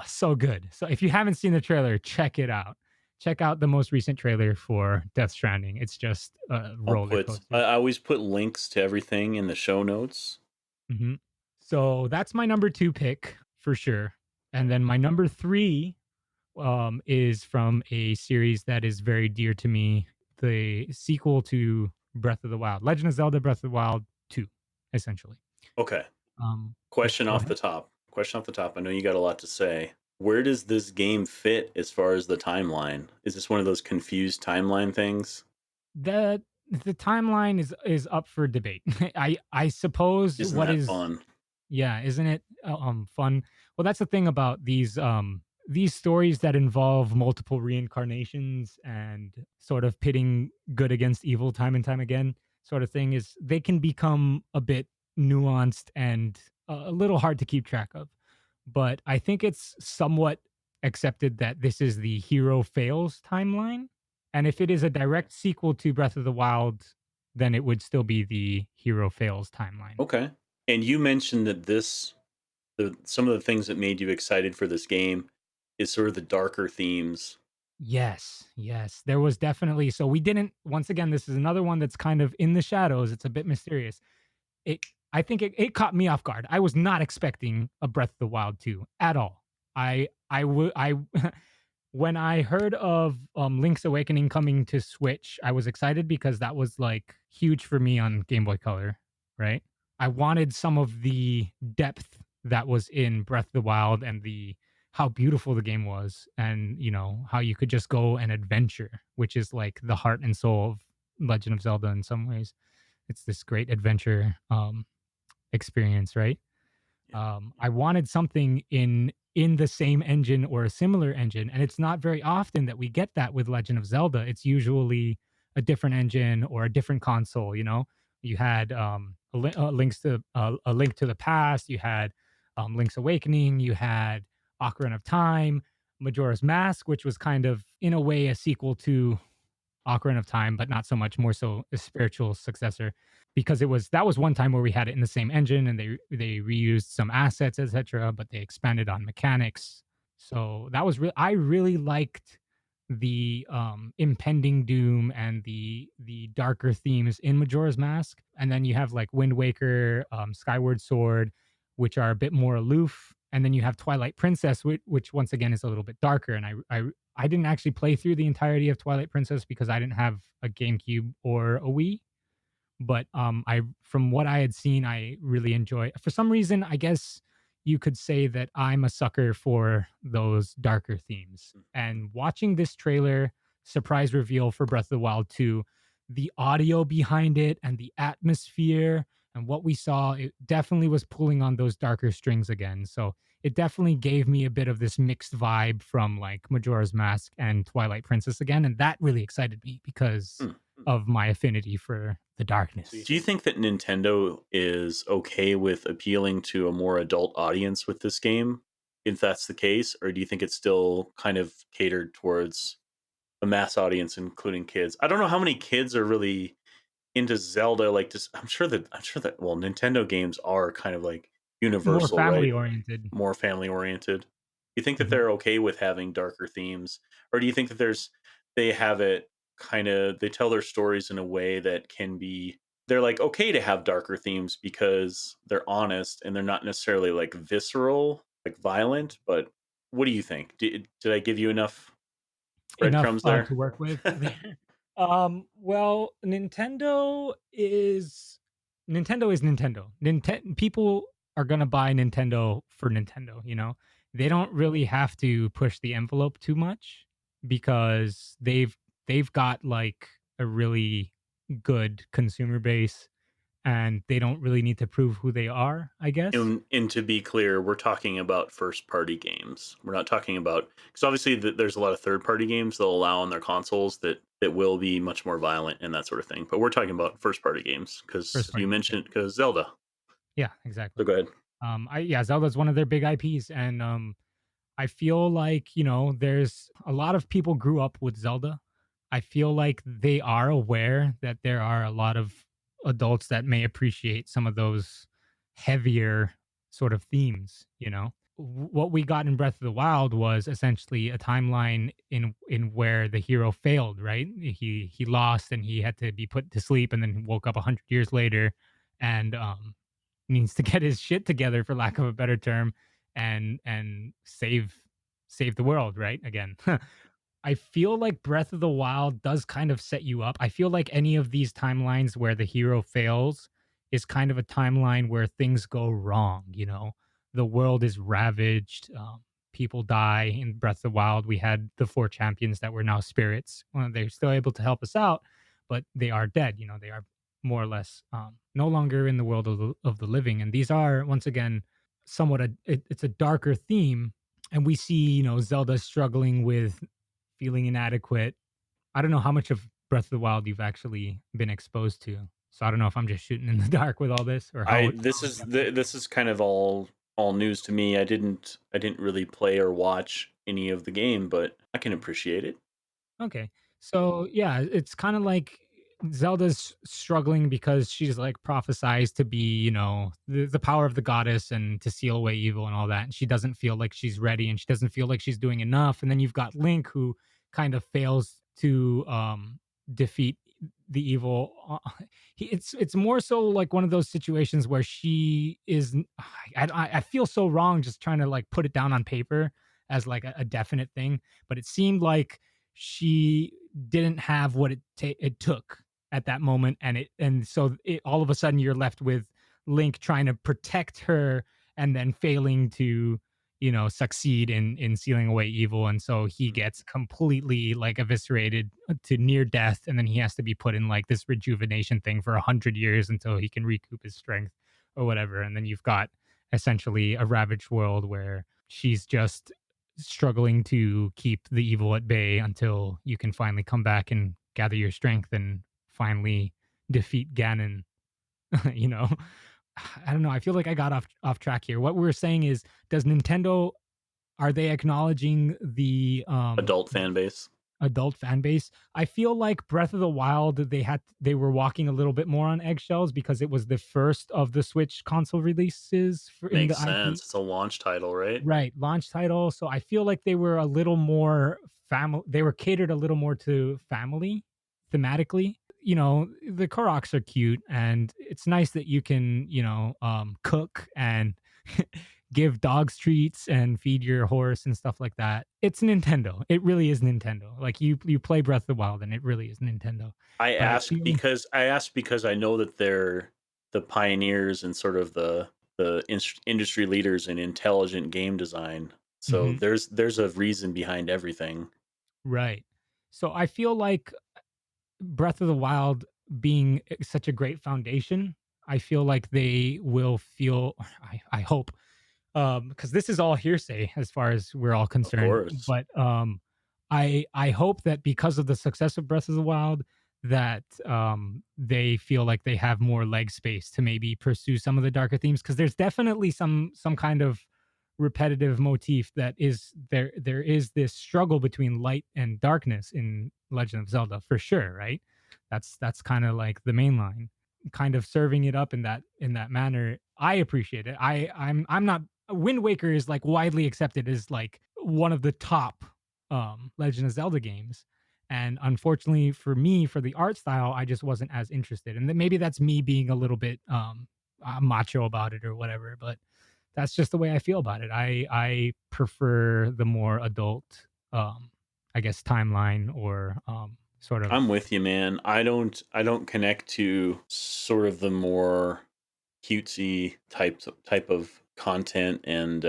Speaker 1: so good. So if you haven't seen the trailer, check it out. Check out the most recent trailer for Death Stranding. It's just a roller coaster.
Speaker 2: I always put links to everything in the show notes.
Speaker 1: Hmm. So that's my number two pick for sure. And then my number three is from a series that is very dear to me, the sequel to Breath of the Wild, Legend of Zelda Breath of the Wild 2, essentially.
Speaker 2: Okay.
Speaker 1: Yeah,
Speaker 2: Question
Speaker 1: go
Speaker 2: off the
Speaker 1: ahead.
Speaker 2: top. Question off the top. I know you got a lot to say. Where does this game fit as far as the timeline? Is this one of those confused timeline things?
Speaker 1: The the timeline is up for debate. I suppose
Speaker 2: Isn't
Speaker 1: what
Speaker 2: that
Speaker 1: is
Speaker 2: fun?
Speaker 1: yeah, isn't it fun? Well, that's the thing about these stories that involve multiple reincarnations and sort of pitting good against evil time and time again sort of thing is they can become a bit nuanced and a little hard to keep track of. But I think it's somewhat accepted that this is the hero fails timeline. And if it is a
Speaker 2: Okay.
Speaker 1: direct sequel to Breath of the Wild, then it would still be the hero fails timeline.
Speaker 2: Okay. And you mentioned that some of the things that made you excited for this game is sort of the darker themes.
Speaker 1: Yes, yes. There was definitely so we didn't once again, this is another one that's kind of in the shadows. It's a bit mysterious. It I think it caught me off guard. I was not expecting a Breath of the Wild 2 at all. I when I heard of Link's Awakening coming to Switch, I was excited because that was like huge for me on Game Boy Color, right? I wanted some of the depth that was in Breath of the Wild and the how beautiful the game was and how you could just go and adventure, which is like the heart and soul of Legend of Zelda in some ways. It's this great adventure experience, right?
Speaker 2: Yeah.
Speaker 1: I wanted something in the same engine or a similar engine, and it's not very often that we get that with Legend of Zelda. It's usually a different engine or a different console. You had a Link to the Past. You had Link's Awakening. You had Ocarina of Time, Majora's Mask, which was kind of in a way a sequel to Ocarina of Time, but not so much, more so a spiritual successor, because that was one time where we had it in the same engine and they reused some assets, etc., but they expanded on mechanics. So that was I really liked the impending doom and the darker themes in Majora's Mask. And then you have like Wind Waker, Skyward Sword, which are a bit more aloof. And then you have Twilight Princess, which once again is a little bit darker. And I didn't actually play through the entirety of Twilight Princess because I didn't have a GameCube or a Wii. But I from what I had seen, I really enjoy. For some reason, I guess you could say that I'm a sucker for those darker themes.
Speaker 2: Mhm.
Speaker 1: And watching this trailer surprise reveal for Breath of the Wild 2, the audio behind it and the atmosphere And what we saw, it definitely was pulling on those darker strings again. So it definitely gave me a bit of this mixed vibe from like Majora's Mask and Twilight Princess again. And that really excited me because
Speaker 2: Hmm.
Speaker 1: of my affinity for the darkness.
Speaker 2: Do you think that Nintendo is okay with appealing to a more adult audience with this game, if that's the case, or do you think it's still kind of catered towards a mass audience, including kids? I don't know how many kids are really into Zelda. Like, just I'm sure that Nintendo games are kind of like
Speaker 1: More
Speaker 2: universal, right?
Speaker 1: family oriented.
Speaker 2: More family oriented. You think that
Speaker 1: Mhm.
Speaker 2: they're okay with having darker themes, or do you think that they have it kind of they tell their stories in a way that can be they're like okay to have darker themes because they're honest and they're not necessarily like visceral, like violent. But what do you think? Did I give you enough
Speaker 1: Enough,
Speaker 2: breadcrumbs there?
Speaker 1: to work with there. Well, Nintendo is Nintendo. People are gonna buy Nintendo for Nintendo, you know? They don't really have to push the envelope too much because they've got, like, a really good consumer base, and they don't really need to prove who they are, I guess.
Speaker 2: And to be clear, we're talking about first party games. We're not talking about because obviously there's a lot of third party games they'll allow on their consoles that will be much more violent and that sort of thing. But we're talking about first party games because
Speaker 1: First
Speaker 2: you
Speaker 1: party games, yeah.
Speaker 2: mentioned because Zelda.
Speaker 1: Yeah,
Speaker 2: So
Speaker 1: exactly.
Speaker 2: go ahead.
Speaker 1: Zelda's one of their big IPs, and, I feel like, there's a lot of people grew up with Zelda. I feel like they are aware that there are a lot of adults that may appreciate some of those heavier sort of themes, you know? What we got in Breath of the Wild was essentially a timeline in where the hero failed, right? He lost and he had to be put to sleep and then woke up 100 years later and needs to get his shit together for lack of a better term and save the world, right? Again. I feel like Breath of the Wild does kind of set you up. I feel like any of these timelines where the hero fails is kind of a timeline where things go wrong, you know? The world is ravaged, people die. In Breath of the Wild, we had the four champions that were now spirits. Well, they're still able to help us out, but they are dead, they are more or less no longer in the world of the living. And these are, once again, somewhat it's a darker theme. And we see, Zelda struggling with feeling inadequate. I don't know how much of Breath of the Wild you've actually been exposed to. So I don't know if I'm just shooting in the dark with all this or
Speaker 2: I
Speaker 1: how in-depth.
Speaker 2: this is kind of all news to me. I didn't really play or watch any of the game, but I can appreciate it.
Speaker 1: Okay. So yeah, it's kind of like Zelda's struggling because she's like prophesized to be, the power of the goddess and to seal away evil and all that. And she doesn't feel like she's ready and she doesn't feel like she's doing enough. And then you've got Link who kind of fails to defeat the evil. It's more so like one of those situations where she is. I feel so wrong just trying to like put it down on paper as like a definite thing, but it seemed like she didn't have what it took at that moment, and so all of a sudden you're left with Link trying to protect her and then failing to succeed in sealing away evil, and so he
Speaker 2: Mm.
Speaker 1: gets completely like eviscerated to near death, and then he has to be put in like this rejuvenation thing for 100 years until he can recoup his strength or whatever. And then you've got essentially a ravaged world where she's just struggling to keep the evil at bay until you can finally come back and gather your strength and finally defeat Ganon. you know, I don't know. I feel like I got off track here. What we were saying is, does Nintendo are they acknowledging
Speaker 2: Adult
Speaker 1: the
Speaker 2: fan base
Speaker 1: adult fan base? I feel like Breath of the Wild they were walking a little bit more on eggshells because it was the first of the Switch console releases in
Speaker 2: makes
Speaker 1: the IP.
Speaker 2: sense. It's a launch title, right?
Speaker 1: Right, launch title, so I feel like they were a little more they were catered a little more to family thematically. The Koroks are cute, and it's nice that you can, cook and give dogs treats and feed your horse and stuff like that. It's Nintendo. It really is Nintendo. Like, you play Breath of the Wild, and it really is Nintendo. But I feel
Speaker 2: I ask because I know that they're the pioneers and sort of the industry leaders in intelligent game design. So
Speaker 1: Mhm,
Speaker 2: there's a reason behind everything.
Speaker 1: right. So I feel like Breath of the Wild being such a great foundation, I feel like they will feel I hope, because this is all hearsay as far as we're all
Speaker 2: Of
Speaker 1: concerned.
Speaker 2: course.
Speaker 1: But I hope that because of the success of Breath of the Wild, that they feel like they have more leg space to maybe pursue some of the darker themes. Because there's definitely some kind of repetitive motif that is there. There is this struggle between light and darkness in Legend of Zelda for sure, right? That's kind of like the main line. Kind of serving it up in that manner, I appreciate it. I'm not Wind Waker is like widely accepted as like one of the top Legend of Zelda games. And unfortunately for me, for the art style, I just wasn't as interested. And then maybe that's me being a little bit macho about it or whatever, but that's just the way I feel about it. I prefer the more adult I guess timeline or sort of
Speaker 2: I'm with you, man. I don't connect to sort of the more cutesy type of content and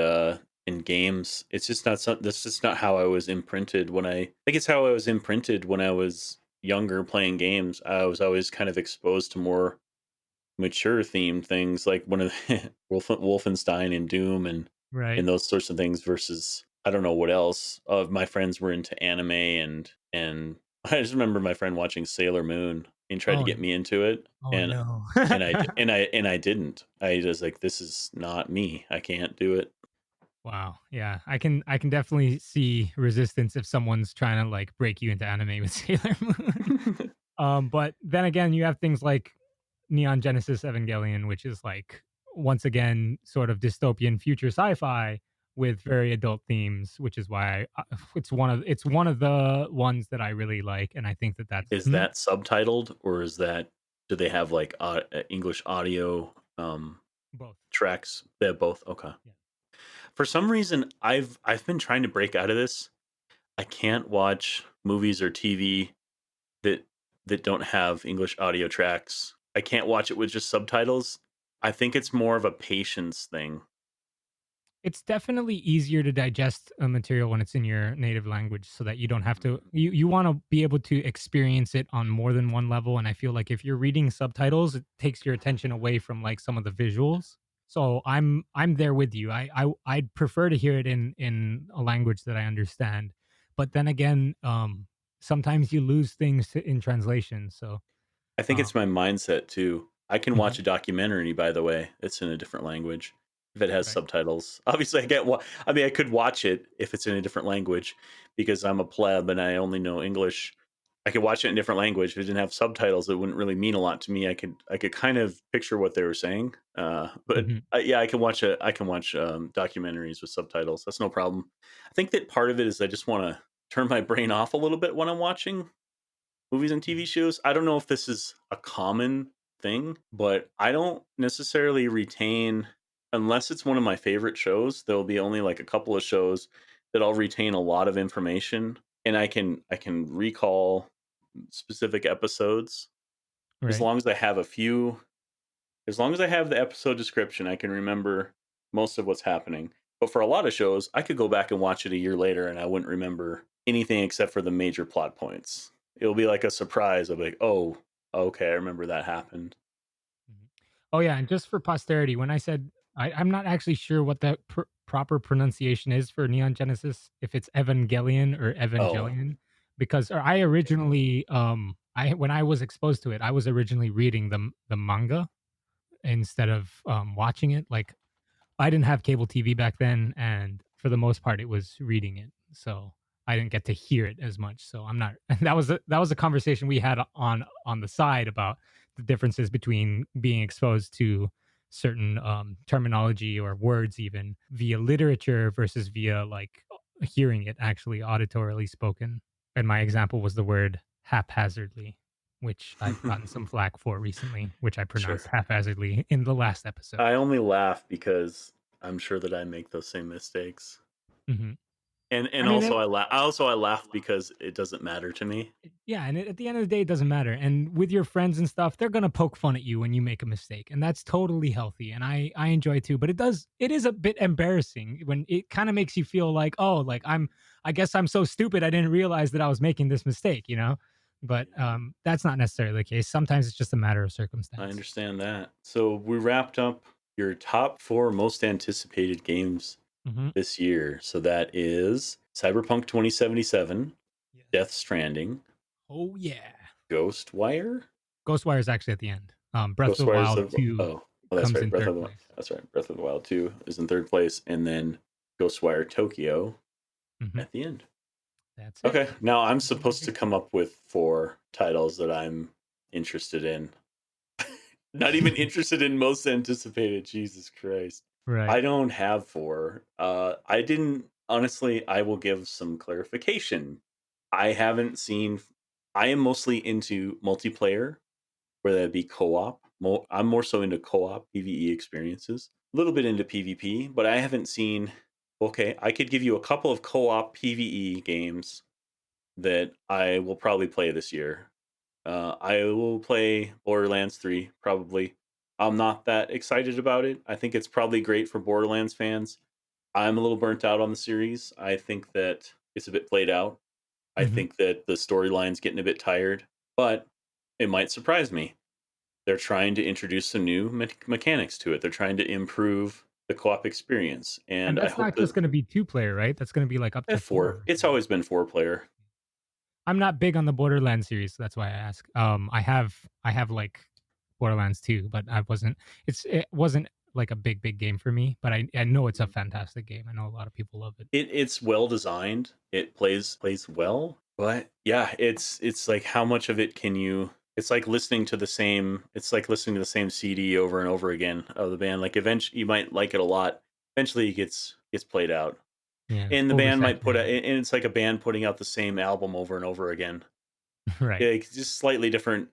Speaker 2: in games. It's just not that's just not how I was imprinted when I think it's how I was imprinted when I was younger playing games. I was always kind of exposed to more mature themed things like one of the Wolfenstein and Doom
Speaker 1: right.
Speaker 2: and those sorts of things versus I don't know what else. Of my friends were into anime and I just remember my friend watching Sailor Moon and tried to
Speaker 1: Oh,
Speaker 2: get me into it
Speaker 1: oh
Speaker 2: and
Speaker 1: no.
Speaker 2: and I didn't. I was like, this is not me. I can't do it.
Speaker 1: Wow. Yeah. I can definitely see resistance if someone's trying to like break you into anime with Sailor Moon. But then again, you have things like Neon Genesis Evangelion, which is like once again sort of dystopian future sci-fi with very adult themes, which is why it's one of the ones that I really like, and I think that that's
Speaker 2: Is that subtitled or is that do they have like English audio
Speaker 1: both.
Speaker 2: tracks? They have both. Okay.
Speaker 1: Yeah.
Speaker 2: For some reason, I've been trying to break out of this. I can't watch movies or TV that don't have English audio tracks. I can't watch it with just subtitles. I think it's more of a patience thing.
Speaker 1: It's definitely easier to digest a material when it's in your native language so that you don't have to you wanna be able to experience it on more than one level, and I feel like if you're reading subtitles, it takes your attention away from, like, some of the visuals. So I'm there with you. I'd prefer to hear it in a language that I understand. But then again, sometimes you lose things to in translation, so,
Speaker 2: I think it's
Speaker 1: um
Speaker 2: my mindset too. I can watch
Speaker 1: mhm,
Speaker 2: a documentary, by the way, it's in a different language if it has
Speaker 1: right.
Speaker 2: subtitles. Obviously, I mean, I could watch it if it's in a different language because I'm a pleb and I only know English. I could watch it in a different language. If it didn't have subtitles, it wouldn't really mean a lot to me. I could kind of picture what they were saying. But
Speaker 1: Mhm,
Speaker 2: yeah, I can watch documentaries with subtitles. That's no problem. I think that part of it is I just want to turn my brain off a little bit when I'm watching movies and TV
Speaker 1: mhm,
Speaker 2: shows. I don't know if this is a common thing, but I don't necessarily retain unless it's one of my favorite shows, there'll be only like a couple of shows that I'll retain a lot of information and I can recall specific episodes as
Speaker 1: right.
Speaker 2: long as I have a few as long as I have the episode description, I can remember most of what's happening. But for a lot of shows, I could go back and watch it a year later and I wouldn't remember anything except for the major plot points. It'll be like a surprise of like, oh, okay, I remember that happened.
Speaker 1: Mhm. Oh yeah, and just for posterity, when I said I'm not actually sure what the proper pronunciation is for Neon Genesis, if it's Evangelion or
Speaker 2: Oh,
Speaker 1: Evangelion, because or I originally, I when I was exposed to it, I was originally reading the manga instead of watching it. Like I didn't have cable TV back then, and for the most part, it was reading it, so I didn't get to hear it as much. So I'm not. That was a conversation we had on the side about the differences between being exposed to certain terminology or words even via literature versus via like hearing it actually auditorily spoken. And my example was the word haphazardly, which I've gotten some flack for recently, which I pronounced
Speaker 2: sure.
Speaker 1: haphazardly in the last episode.
Speaker 2: I only laugh because I'm sure that I make those same mistakes.
Speaker 1: Mhm.
Speaker 2: And
Speaker 1: I mean,
Speaker 2: also I laugh because it doesn't matter to me.
Speaker 1: yeah, and at the end of the day, it doesn't matter. And with your friends and stuff, they're gonna poke fun at you when you make a mistake, and that's totally healthy. And I enjoy it too. But it is a bit embarrassing when it kind of makes you feel like, oh, like I guess I'm so stupid, I didn't realize that I was making this mistake. You know? but that's not necessarily the case. Sometimes it's just a matter of
Speaker 2: I
Speaker 1: circumstance.
Speaker 2: understand that. So we wrapped up your top 4 most anticipated games
Speaker 1: Hmm.
Speaker 2: this year. So that is Cyberpunk 2077, Death
Speaker 1: Yes.
Speaker 2: Stranding,
Speaker 1: Oh yeah.
Speaker 2: Ghostwire.
Speaker 1: Ghostwire is actually at the end. Breath of the
Speaker 2: Ghostwire is
Speaker 1: Wild
Speaker 2: the
Speaker 1: 2
Speaker 2: that's
Speaker 1: comes
Speaker 2: right.
Speaker 1: in
Speaker 2: Breath of
Speaker 1: third
Speaker 2: the Wild.
Speaker 1: place.
Speaker 2: That's right. Breath of the Wild 2 is in third place, and then Ghostwire Tokyo
Speaker 1: Hmm.
Speaker 2: at the end.
Speaker 1: That's it.
Speaker 2: Okay, now I'm
Speaker 1: Those are my
Speaker 2: supposed to
Speaker 1: big
Speaker 2: come
Speaker 1: four.
Speaker 2: up with 4 titles that I'm interested in. Not even interested in most anticipated. Jesus Christ. I
Speaker 1: Right.
Speaker 2: don't have 4. I didn't honestly, I will give some clarification. I haven't seen I am mostly into multiplayer, whether that be co-op. I'm more so into co-op PvE experiences. A little bit into PvP, but I haven't seen okay, I could give you a couple of co-op PvE games that I will probably play this year. I will play Borderlands 3 probably. I'm not that excited about it. I think it's probably great for Borderlands fans. I'm a little burnt out on the series. I think that it's a bit played out. I
Speaker 1: Hmm.
Speaker 2: think that the storyline's getting a bit tired, but it might surprise me. They're trying to introduce some new mechanics to it. They're trying to improve the co-op experience,
Speaker 1: And
Speaker 2: and I
Speaker 1: that's
Speaker 2: hope
Speaker 1: not just
Speaker 2: that
Speaker 1: going to be two player, right? That's going to be like up to
Speaker 2: at
Speaker 1: four
Speaker 2: four.
Speaker 1: or
Speaker 2: It's
Speaker 1: something.
Speaker 2: always been 4 player.
Speaker 1: I'm not big on the Borderlands series, so that's why I ask. I have like Borderlands 2, but it wasn't like a big game for me, but I know it's a fantastic game. I know a lot of people love it.
Speaker 2: It's well designed. It plays well, but yeah, it's like how much of it can you? It's like listening to the same. It's like listening to the same CD over and over again of the band. Like eventually, you might like it a lot. Eventually, it gets played out,
Speaker 1: Yeah,
Speaker 2: and the band might put out.
Speaker 1: oversaturated.
Speaker 2: And it's like a band putting out the same album over and over again.
Speaker 1: Right.
Speaker 2: Yeah, it's just slightly different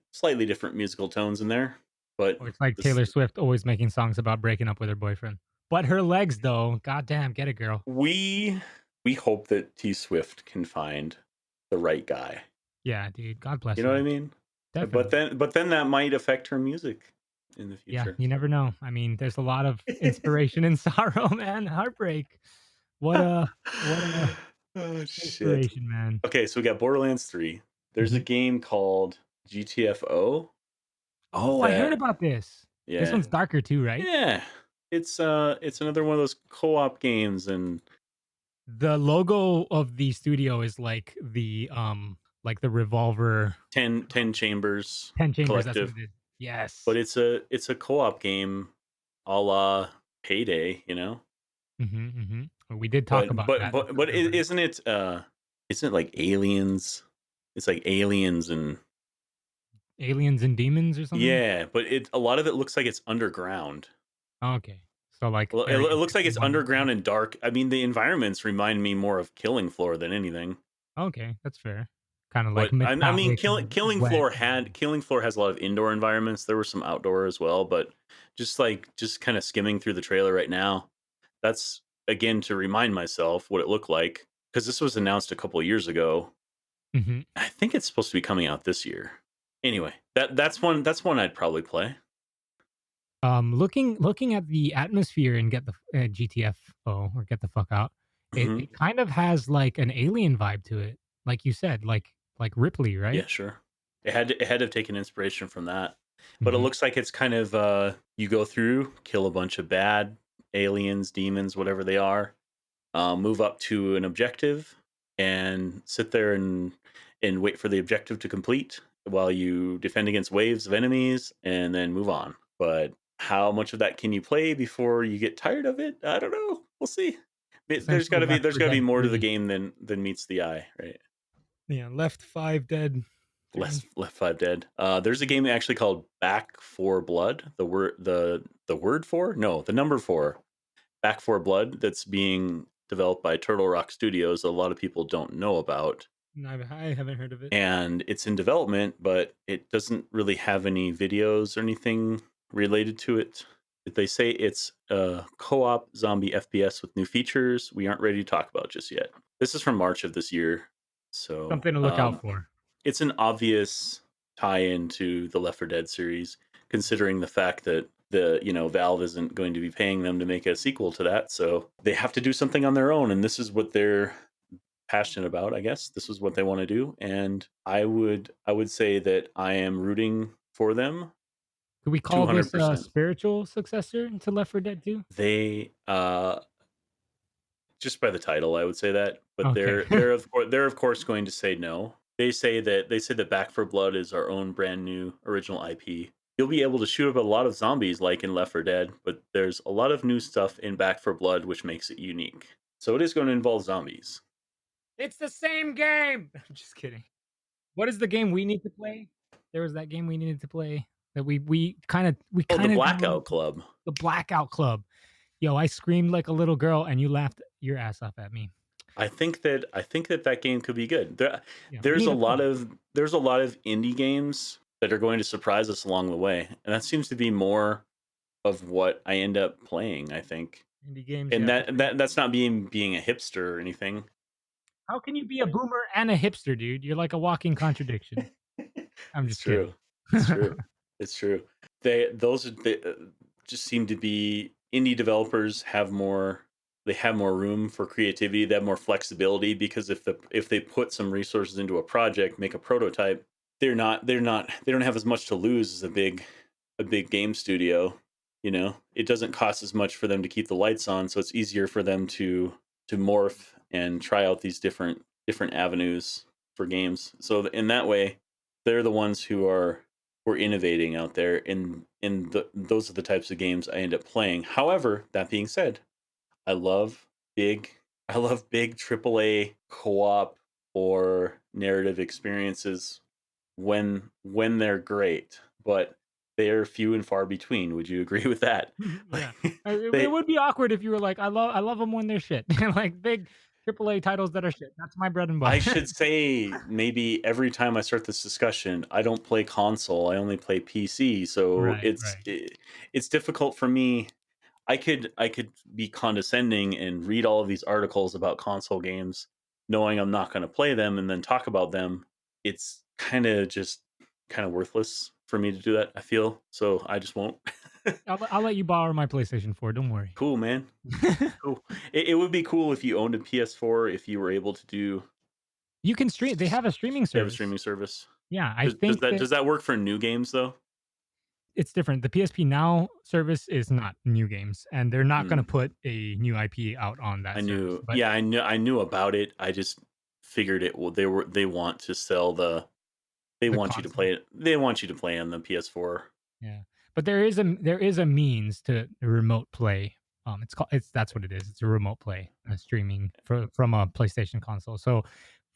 Speaker 2: musical tones in there, but
Speaker 1: Or it's like
Speaker 2: this
Speaker 1: Taylor Swift always making songs about breaking up with her boyfriend. But her legs though, goddamn, get it girl.
Speaker 2: we we hope that T Swift can find the right guy.
Speaker 1: Yeah, dude, God
Speaker 2: You
Speaker 1: bless
Speaker 2: know what I
Speaker 1: her.
Speaker 2: mean? But
Speaker 1: Definitely.
Speaker 2: then that might affect her music in the
Speaker 1: Yeah,
Speaker 2: future.
Speaker 1: you never know. I mean, there's a lot of inspiration in sorrow, man. Heartbreak. What a what a
Speaker 2: Oh shit.
Speaker 1: inspiration, man.
Speaker 2: Okay, so we got Borderlands 3. There's a
Speaker 1: Mhm.
Speaker 2: game called GTFO
Speaker 1: Oh, I heard
Speaker 2: that
Speaker 1: about this. This
Speaker 2: yeah.
Speaker 1: one's darker too, right?
Speaker 2: Yeah. It's another one of those co-op games and
Speaker 1: The logo of the studio is like the revolver,
Speaker 2: 10 chambers
Speaker 1: 10 chambers, that's what
Speaker 2: collective,
Speaker 1: it is.
Speaker 2: but
Speaker 1: Yes.
Speaker 2: it's a co-op game a la Payday, you know?
Speaker 1: Mhm, mhm. We did talk
Speaker 2: But
Speaker 1: about
Speaker 2: but
Speaker 1: that, if
Speaker 2: but
Speaker 1: I
Speaker 2: but
Speaker 1: remember.
Speaker 2: isn't it like aliens? It's like aliens and
Speaker 1: Aliens and Demons or something?
Speaker 2: yeah, but a lot of it looks like it's underground.
Speaker 1: Oh, okay. So, like,
Speaker 2: Well, it
Speaker 1: Area
Speaker 2: looks like it's
Speaker 1: 51
Speaker 2: underground
Speaker 1: vibes?
Speaker 2: and dark. I mean, the environments remind me more of Killing Floor than anything.
Speaker 1: Okay, that's fair. Kinda like
Speaker 2: But I mean,
Speaker 1: metallic and wet and
Speaker 2: Killing Floor has a lot of indoor environments. There were some outdoor as well, but just kind of skimming through the trailer right now, that's again to remind myself what it looked like because this was announced a couple years ago.
Speaker 1: mhm.
Speaker 2: I think it's supposed to be coming out this year. Anyway, that's one I'd probably play.
Speaker 1: Looking at the atmosphere and get the GTFO or get the fuck out,
Speaker 2: Hmm.
Speaker 1: it kind of has, like, an alien vibe to it, like you said, like Ripley,
Speaker 2: Yeah,
Speaker 1: right?
Speaker 2: sure. It had to have taken inspiration from that, but it
Speaker 1: Mhm.
Speaker 2: looks like it's kind of you go through, kill a bunch of bad aliens, demons, whatever they are, move up to an objective, and sit there and wait for the objective to complete while you defend against waves of enemies, and then move on. But how much of that can you play before you get tired of it? I don't know. We'll see. There's got
Speaker 1: Essentially
Speaker 2: to be
Speaker 1: Left
Speaker 2: there's
Speaker 1: 4
Speaker 2: got to be
Speaker 1: Dead
Speaker 2: more to the
Speaker 1: 3.
Speaker 2: game than meets the eye, right?
Speaker 1: Yeah, Left 5 Dead 3.
Speaker 2: Left 5 Dead. There's a game actually called Back for Blood. The word for no the number four Back for Blood that's being developed by Turtle Rock Studios. A lot of people don't know about,
Speaker 1: No, I haven't heard of it.
Speaker 2: and it's in development, but it doesn't really have any videos or anything related to it. They say it's a co-op zombie FPS with new features we aren't ready to talk about just yet. This is from March of this year, so
Speaker 1: Something to look out for.
Speaker 2: it's an obvious tie-in to the Left 4 Dead series, considering the fact that Valve isn't going to be paying them to make a sequel to that, so they have to do something on their own, and this is what passionate about. I guess this is what they want to do, and I would say that I am rooting for them
Speaker 1: Could we call this a
Speaker 2: 200%.
Speaker 1: spiritual successor to Left 4 Dead 2?
Speaker 2: They just by the title, I would say that, but
Speaker 1: Okay.
Speaker 2: they're of course going to say no. They say that Back for Blood is our own brand new original IP. You'll be able to shoot up a lot of zombies like in Left 4 Dead, but there's a lot of new stuff in Back for Blood which makes it unique. So it is going to involve zombies.
Speaker 1: It's the same game! I'm just kidding. What is the game we need to play? There was that game we needed to play that we
Speaker 2: Oh, the
Speaker 1: kinda got
Speaker 2: Blackout Club.
Speaker 1: the Blackout Club. Yo, I screamed like a little girl and you laughed your ass off at me.
Speaker 2: I think that game could be good.
Speaker 1: Yeah, we
Speaker 2: There's
Speaker 1: need
Speaker 2: a
Speaker 1: to play
Speaker 2: lot
Speaker 1: it.
Speaker 2: of there's a lot of indie games that are going to surprise us along the way, and that seems to be more of what I end up playing, I think.
Speaker 1: Indie games,
Speaker 2: And
Speaker 1: yeah, for sure.
Speaker 2: that's not being a hipster or anything.
Speaker 1: How can you be a boomer and a hipster, dude? You're like a walking contradiction. I'm
Speaker 2: It's
Speaker 1: just
Speaker 2: true.
Speaker 1: kidding.
Speaker 2: It's true. It's true. They just seem to be indie developers have more they have more room for creativity, they have more flexibility because if they put some resources into a project, make a prototype, they don't have as much to lose as a big game studio, you know. It doesn't cost as much for them to keep the lights on, so it's easier for them to morph and try out these different avenues for games. So in that way, they're the ones who are innovating out there, and those are the types of games I end up playing. However, that being said, I love big I love big AAA co-op or narrative experiences when they're great, but they are few and far between. Would you agree with that?
Speaker 1: Yeah.
Speaker 2: Like
Speaker 1: It
Speaker 2: they
Speaker 1: would be awkward if you were like, I love them when they're shit." Like, big AAA titles that are shit. That's my bread and
Speaker 2: I
Speaker 1: butter.
Speaker 2: should say maybe every time I start this discussion, I don't play console. I only play PC, so
Speaker 1: Right, right.
Speaker 2: it's difficult for me. I could be condescending and read all of these articles about console games, knowing I'm not going to play them and then talk about them. It's kind of worthless for me to do that, I feel. So I just won't.
Speaker 1: I'll let you borrow my PlayStation 4, don't worry.
Speaker 2: Cool, man. Cool. It would be cool if you owned a PS4 if you were able to do
Speaker 1: You can stream they have a streaming
Speaker 2: they have a
Speaker 1: service.
Speaker 2: streaming service.
Speaker 1: Yeah, I
Speaker 2: Does
Speaker 1: think
Speaker 2: that
Speaker 1: that
Speaker 2: does that work for new games though?
Speaker 1: it's different. The PSP Now service is not new games, and they're not gonna
Speaker 2: Hmm.
Speaker 1: put a new IP out on
Speaker 2: I
Speaker 1: that service,
Speaker 2: knew,
Speaker 1: but
Speaker 2: yeah, I knew about it. I just figured it. Well, they want to sell they
Speaker 1: the
Speaker 2: want you to
Speaker 1: console.
Speaker 2: play it. They want you to play on the PS4.
Speaker 1: Yeah, but there is a means to remote play. It's that's what it is. It's a remote play, streaming from a PlayStation console. So,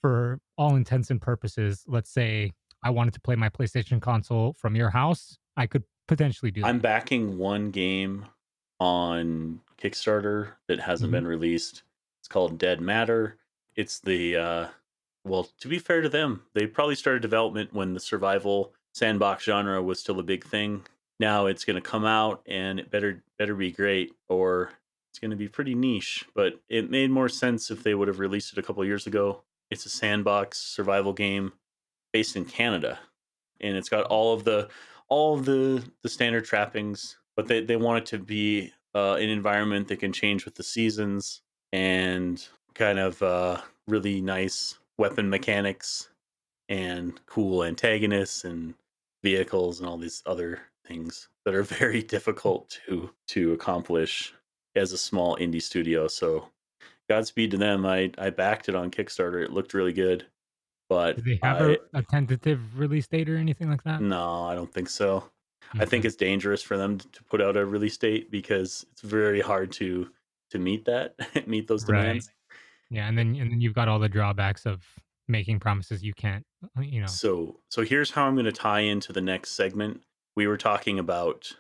Speaker 1: for all intents and purposes, let's say I wanted to play my PlayStation console from your house, I could potentially do
Speaker 2: I'm
Speaker 1: that.
Speaker 2: backing one game on Kickstarter that hasn't
Speaker 1: Mhm.
Speaker 2: been released. It's called Dead Matter. It's the well, to be fair to them, they probably started development when the survival sandbox genre was still a big thing. Now it's going to come out and it better be great or it's going to be pretty niche, but it made more sense if they would have released it a couple years ago. It's a sandbox survival game based in Canada, and it's got all of the standard trappings, but they want it to be an environment that can change with the seasons and kind of really nice weapon mechanics and cool antagonists and vehicles and all these other things that are very difficult to accomplish as a small indie studio. So Godspeed to them. I backed it on Kickstarter. It looked really good,
Speaker 1: Do
Speaker 2: but
Speaker 1: they have
Speaker 2: I
Speaker 1: a tentative release date or anything like that?
Speaker 2: no, I don't think so. I think
Speaker 1: Okay.
Speaker 2: it's dangerous for them to put out a release date because it's very hard to meet that meet those
Speaker 1: Right.
Speaker 2: demands.
Speaker 1: Yeah, and then you've got all the drawbacks of making promises you can't, you know.
Speaker 2: So here's how I'm going to tie into the next segment. We were talking about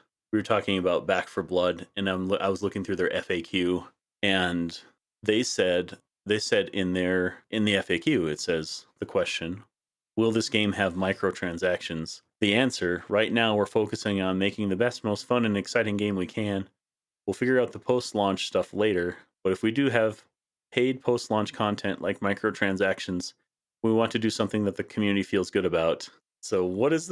Speaker 2: Back for Blood, and I was looking through their FAQ, and they said in the FAQ it says the question, will this game have microtransactions? The answer, right now we're focusing on making the best, most fun and exciting game we can. We'll figure out the post-launch stuff later, but if we do have paid post-launch content like microtransactions, we want to do something that the community feels good about. So what would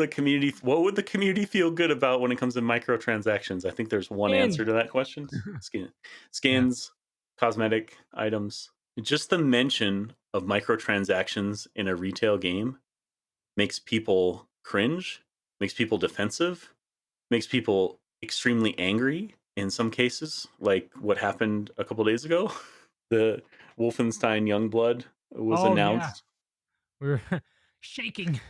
Speaker 2: the community feel good about when it comes to microtransactions? I think there's one
Speaker 1: Skins.
Speaker 2: answer to that question.
Speaker 1: Yeah.
Speaker 2: Skins, cosmetic items. Just the mention of microtransactions in a retail game makes people cringe, makes people defensive, makes people extremely angry in some cases, like what happened a couple days ago. The Wolfenstein Youngblood was
Speaker 1: Oh yeah,
Speaker 2: announced.
Speaker 1: we were shaking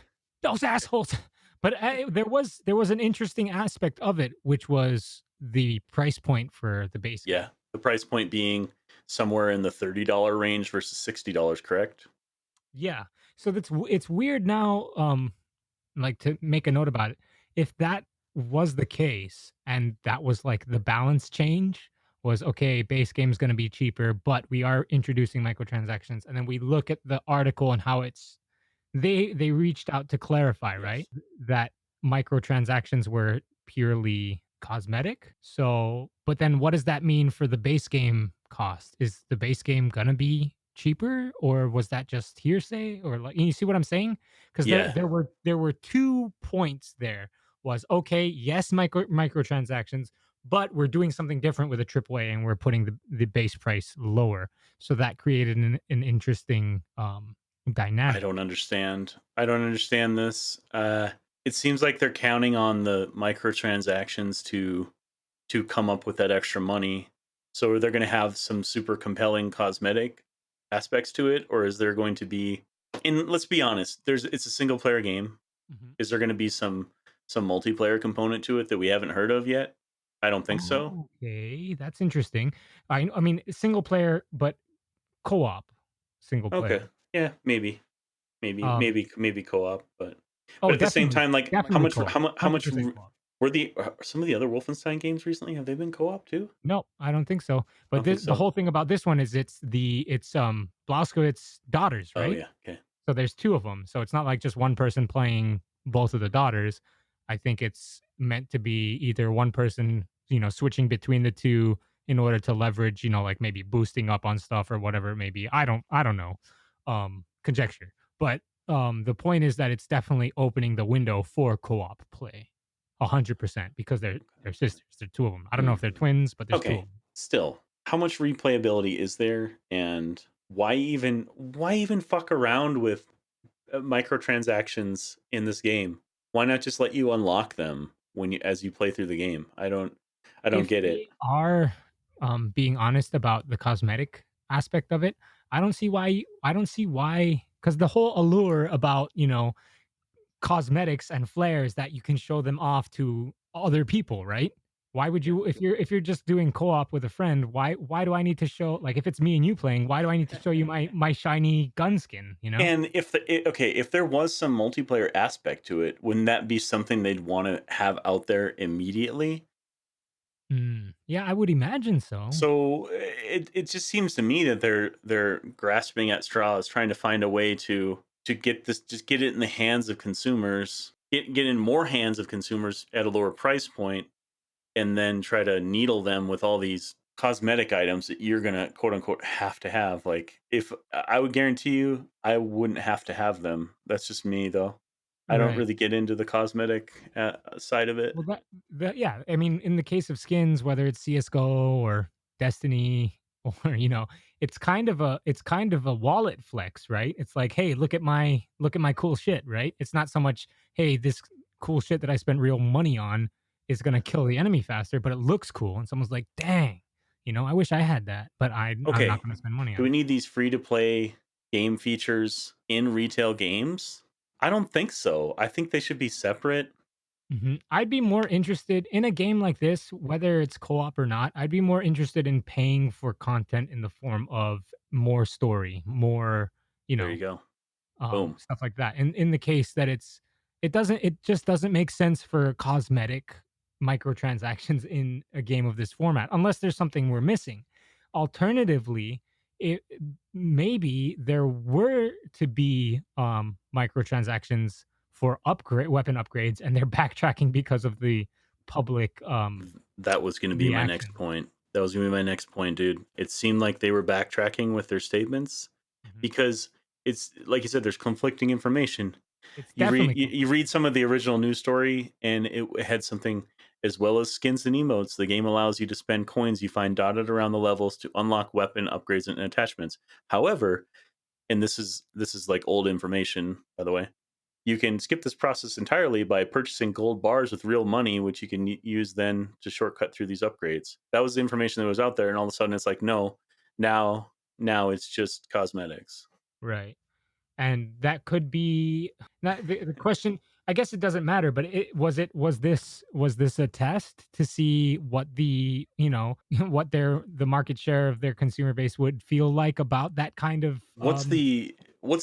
Speaker 1: those assholes. But there was an interesting aspect of it, which was the price point for the base
Speaker 2: Yeah,
Speaker 1: game.
Speaker 2: the price point being somewhere in the $30 range versus $60, correct?
Speaker 1: Yeah, so it's weird now. Like, to make a note about it, if that was the case and that was like the balance change was okay, base game is going to be cheaper, but we are introducing microtransactions, and then we look at the article and how it's they reached out to clarify, right?
Speaker 2: Yes.
Speaker 1: That microtransactions were purely cosmetic. So, but then what does that mean for the base game cost? Is the base game gonna be cheaper, or was that just hearsay? Or like, you see what I'm saying? Because there
Speaker 2: Yeah,
Speaker 1: there were 2 points there. Was okay, yes, microtransactions, but we're doing something different with a AAA and we're putting the base price lower. So that created an interesting
Speaker 2: I
Speaker 1: dynamic.
Speaker 2: don't understand. I don't understand this. It seems like they're counting on the microtransactions to come up with that extra money. So are they going to have some super compelling cosmetic aspects to it, or is there going to be? And let's be honest, it's a single player game.
Speaker 1: Mhm.
Speaker 2: Is there going to be some multiplayer component to it that we haven't heard of yet? I don't think so.
Speaker 1: Okay, that's interesting. I mean, single player, but co-op single
Speaker 2: Okay,
Speaker 1: player.
Speaker 2: yeah, maybe. Maybe
Speaker 1: Um,
Speaker 2: maybe co-op, but
Speaker 1: oh,
Speaker 2: at the same
Speaker 1: definitely,
Speaker 2: time, like
Speaker 1: definitely co-op,
Speaker 2: how much
Speaker 1: 100% co-op.
Speaker 2: were the some of the other Wolfenstein games recently? Have they been co-op too?
Speaker 1: No, I don't think so.
Speaker 2: I
Speaker 1: But
Speaker 2: don't think
Speaker 1: the
Speaker 2: so.
Speaker 1: whole thing about this one is it's Blazkowicz's daughters,
Speaker 2: Oh
Speaker 1: right?
Speaker 2: yeah, okay.
Speaker 1: So there's 2 of them. So it's not like just one person playing both of the daughters. I think it's meant to be either one person, switching between the 2 in order to leverage, like maybe boosting up on stuff or whatever it may be. I don't know. Conjecture. But the point is that it's definitely opening the window for co-op play. 100% because they're sisters. There are 2 of them. I don't know
Speaker 2: Hmm.
Speaker 1: if they're twins, but there's 2 of
Speaker 2: Okay.
Speaker 1: them.
Speaker 2: Still, how much replayability is there, and why even fuck around with microtransactions in this game? Why not just let you unlock them when you as you play through the game? I don't
Speaker 1: If
Speaker 2: get it.
Speaker 1: they are, being honest about the cosmetic aspect of it, I don't see why, because the whole allure about, cosmetics and flares that you can show them off to other people, right? Why would
Speaker 2: Yeah.
Speaker 1: you, if you're just doing co-op with a friend, why do I need to show, like, if it's me and you playing, why do I need to show you my shiny gun skin, you know?
Speaker 2: And okay, if there was some multiplayer aspect to it, wouldn't that be something they'd want to have out there immediately?
Speaker 1: Yeah, I would imagine so.
Speaker 2: So it just seems to me that they're grasping at straws, trying to find a way to get this, just get it in the hands of consumers, get in more hands of consumers at a lower price point, and then try to needle them with all these cosmetic items that you're gonna quote unquote have to have. Like, if I would guarantee you, I wouldn't have to have them. That's just me, though. I don't
Speaker 1: Right.
Speaker 2: really get into the cosmetic side of it.
Speaker 1: Well, yeah, I mean, in the case of skins, whether it's CS:GO or Destiny, or, it's kind of a wallet flex, right? It's like, hey, look at my cool shit, right? It's not so much, hey, this cool shit that I spent real money on is gonna kill the enemy faster, but it looks cool, and someone's like, dang, I wish I had that, but I'm not
Speaker 2: Okay,
Speaker 1: gonna spend money
Speaker 2: do
Speaker 1: on
Speaker 2: we
Speaker 1: it.
Speaker 2: need these free to play game features in retail games? I don't think so. I think they should be separate.
Speaker 1: I'd be more interested in a game like this, whether it's co-op or not. I'd be more interested in paying for content in the form of more story, more, you
Speaker 2: There you
Speaker 1: know,
Speaker 2: go. Boom.
Speaker 1: stuff like that. In the case that it just doesn't make sense for cosmetic microtransactions in a game of this format unless there's something we're missing. Alternatively, it maybe there were to be microtransactions for upgrade weapon upgrades, and they're backtracking because of the public
Speaker 2: That was going to be my next
Speaker 1: reaction.
Speaker 2: point. That was going to be my next point, dude. It seemed like they were backtracking with their statements
Speaker 1: Mhm.
Speaker 2: because it's like you said, there's conflicting information.
Speaker 1: It's
Speaker 2: You read
Speaker 1: definitely
Speaker 2: you read some of the original news story, and it had something, as well as skins and emotes. The game allows you to spend coins you find dotted around the levels to unlock weapon upgrades and attachments. However, and this is like old information, by the way. You can skip this process entirely by purchasing gold bars with real money, which you can use then to shortcut through these upgrades. That was the information that was out there, and all of a sudden it's like, no, now it's just cosmetics.
Speaker 1: Right. And that could be not the question. I guess it doesn't matter, but was this a test to see what the, what the market share of their consumer base would feel like about that kind of,
Speaker 2: What's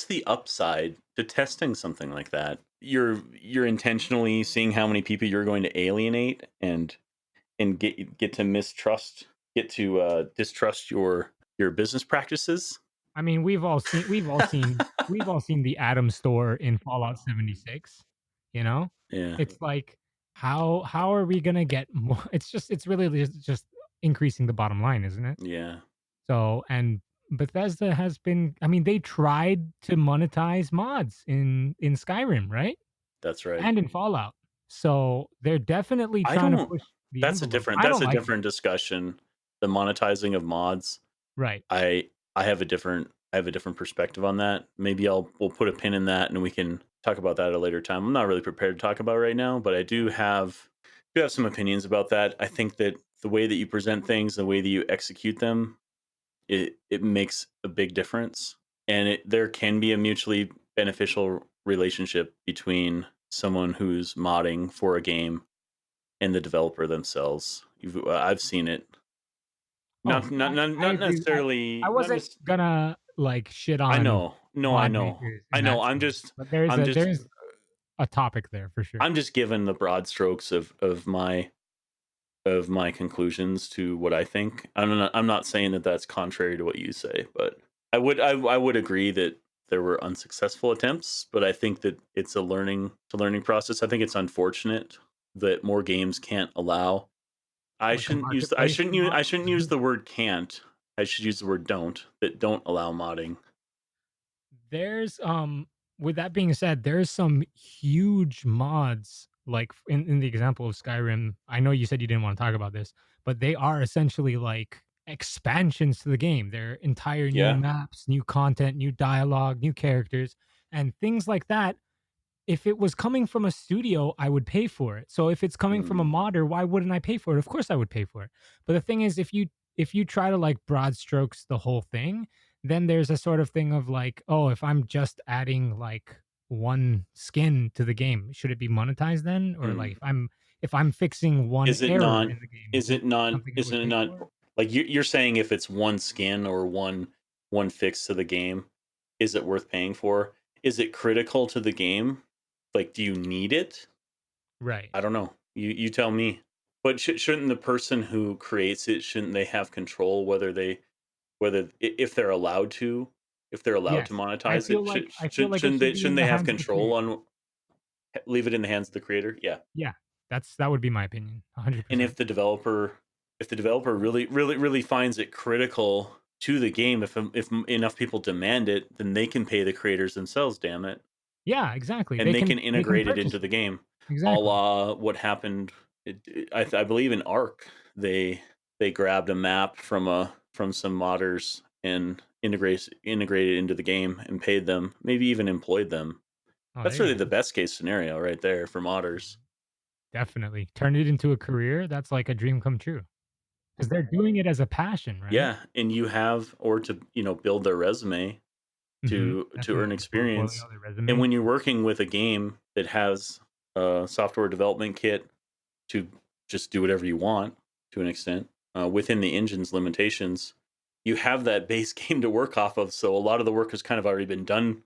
Speaker 2: the upside to testing something like that? You're intentionally seeing how many people you're going to alienate and get to distrust your business practices.
Speaker 1: I mean, we've all seen the Atom store in Fallout 76, you know?
Speaker 2: Yeah,
Speaker 1: It's like, how are we gonna get more? It's really just increasing the bottom line, isn't it?
Speaker 2: yeah,
Speaker 1: So, and Bethesda has been, I mean, they tried to monetize mods in Skyrim, right?
Speaker 2: that's right.
Speaker 1: And in Fallout. So, they're definitely
Speaker 2: I
Speaker 1: trying to
Speaker 2: don't.
Speaker 1: push the
Speaker 2: That's a
Speaker 1: envelope.
Speaker 2: different.
Speaker 1: I
Speaker 2: That's
Speaker 1: don't
Speaker 2: a
Speaker 1: like it.
Speaker 2: different discussion. The monetizing of mods.
Speaker 1: Right.
Speaker 2: I have a different. I have a different perspective on that. Maybe we'll put a pin in that, and we can talk about that at a later time. I'm not really prepared to talk about it right now, but I do have some opinions about that. I think that the way that you present things, the way that you execute them, it makes a big difference, and there can be a mutually beneficial relationship between someone who's modding for a game and the developer themselves. I've seen it.
Speaker 1: Oh,
Speaker 2: Not
Speaker 1: no,
Speaker 2: not not
Speaker 1: I
Speaker 2: not
Speaker 1: agree. I
Speaker 2: necessarily. Not
Speaker 1: wasn't
Speaker 2: just.
Speaker 1: gonna, like, shit
Speaker 2: I
Speaker 1: on
Speaker 2: know. No, I
Speaker 1: mod
Speaker 2: know.
Speaker 1: makers
Speaker 2: I
Speaker 1: in
Speaker 2: know.
Speaker 1: that
Speaker 2: I'm
Speaker 1: sense,
Speaker 2: just.
Speaker 1: but there's
Speaker 2: I'm
Speaker 1: a
Speaker 2: just.
Speaker 1: there's a topic there for sure.
Speaker 2: I'm just given the broad strokes of my conclusions to what I think. I'm not saying that that's contrary to what you say, but I would agree that there were unsuccessful attempts, but I think that it's a learning process. I think it's unfortunate that more games can't allow. I
Speaker 1: Like a
Speaker 2: shouldn't use the, I
Speaker 1: marketplace for
Speaker 2: shouldn't use
Speaker 1: mods?
Speaker 2: I shouldn't use the word can't. I should use the word don't allow modding.
Speaker 1: There's, with that being said, there's some huge mods, like, in the example of Skyrim. I know you said you didn't wanna talk about this, but they are essentially, like, expansions to the game. They're entire new
Speaker 2: Yeah.
Speaker 1: maps, new content, new dialogue, new characters, and things like that. If it was coming from a studio, I would pay for it. So if it's coming from a
Speaker 2: Mm,
Speaker 1: modder, why wouldn't I pay for it? Of course I would pay for it. But the thing is, if you try to, like, broad strokes the whole thing, then there's a sort of thing of like, oh, if I'm just adding like one skin to the game, should it be monetized then? Or like,
Speaker 2: mm.
Speaker 1: if I'm fixing one
Speaker 2: Is it
Speaker 1: error
Speaker 2: not?
Speaker 1: in the game, is
Speaker 2: Is
Speaker 1: it
Speaker 2: it not?
Speaker 1: something I
Speaker 2: Is
Speaker 1: would
Speaker 2: it
Speaker 1: pay
Speaker 2: not?
Speaker 1: for?
Speaker 2: Like you're saying, if it's one skin or one fix to the game, is it worth paying for? Is it critical to the game? Like, do you need it?
Speaker 1: Right.
Speaker 2: I don't know. You tell me. But shouldn't the person who creates it, shouldn't they have control if they're allowed to,
Speaker 1: Yes. I
Speaker 2: monetize
Speaker 1: feel
Speaker 2: it?
Speaker 1: like
Speaker 2: Should
Speaker 1: I feel
Speaker 2: should
Speaker 1: like it
Speaker 2: shouldn't
Speaker 1: should
Speaker 2: they
Speaker 1: be in
Speaker 2: shouldn't
Speaker 1: the
Speaker 2: they have
Speaker 1: hands of the
Speaker 2: control
Speaker 1: creator.
Speaker 2: on leave it in the hands of the creator? Yeah.
Speaker 1: Yeah. That would be my opinion.
Speaker 2: And
Speaker 1: 100%.
Speaker 2: if the developer really finds it critical to the game, if enough people demand it, then they can pay the creators themselves, damn it,
Speaker 1: Yeah, exactly.
Speaker 2: and
Speaker 1: They
Speaker 2: they
Speaker 1: can
Speaker 2: can
Speaker 1: they can
Speaker 2: integrate it
Speaker 1: purchase
Speaker 2: into
Speaker 1: it.
Speaker 2: the game, a
Speaker 1: Exactly.
Speaker 2: la what happened. I believe in Arc, they grabbed a map from some modders and integrated it into the game and paid them, maybe even employed them.
Speaker 1: Oh, there
Speaker 2: That's
Speaker 1: you
Speaker 2: really
Speaker 1: go.
Speaker 2: the best case scenario right there for modders.
Speaker 1: Definitely. Turn it into a career, that's like a dream come true. Because 'Cause they're doing it as a passion, right?
Speaker 2: Yeah, and you have or to build their resume
Speaker 1: Mhm.
Speaker 2: to earn
Speaker 1: Definitely their
Speaker 2: experience.
Speaker 1: portfolio, their
Speaker 2: And
Speaker 1: resume.
Speaker 2: when you're working with a game that has a software development kit to just do whatever you want to an extent within the engine's limitations, you have that base game to work off of. So a lot of the work has kind of already been done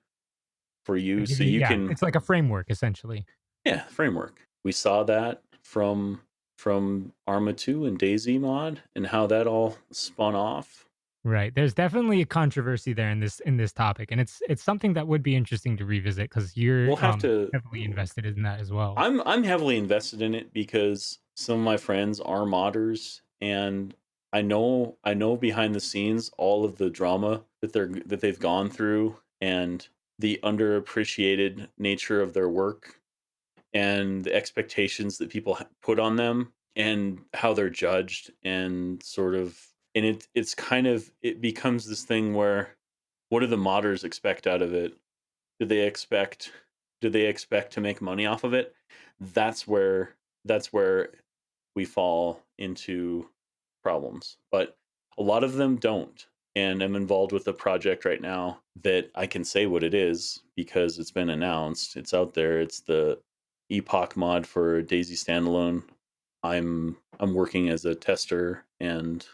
Speaker 2: for
Speaker 1: They
Speaker 2: you.
Speaker 1: give
Speaker 2: So
Speaker 1: you,
Speaker 2: you
Speaker 1: yeah,
Speaker 2: can,
Speaker 1: it's like a framework essentially.
Speaker 2: yeah, framework. We saw that from Arma 2 and DayZ mod and how that all spun off.
Speaker 1: Right. There's definitely a controversy there in this topic, and it's something that would be interesting to revisit because 'cause you're,
Speaker 2: We'll have to
Speaker 1: heavily invested in that as well.
Speaker 2: I'm heavily invested in it because some of my friends are modders, and I know behind the scenes all of the drama that they've gone through, and the underappreciated nature of their work, and the expectations that people put on them, and how they're judged, and sort of, and it becomes this thing where what do the modders expect out of it? Do they expect to make money off of it? That's where that's where we fall into problems. But a lot of them don't. And I'm involved with a project right now that I can say what it is because it's been announced. It's out there. It's the Epoch mod for Daisy Standalone. I'm working as a tester, and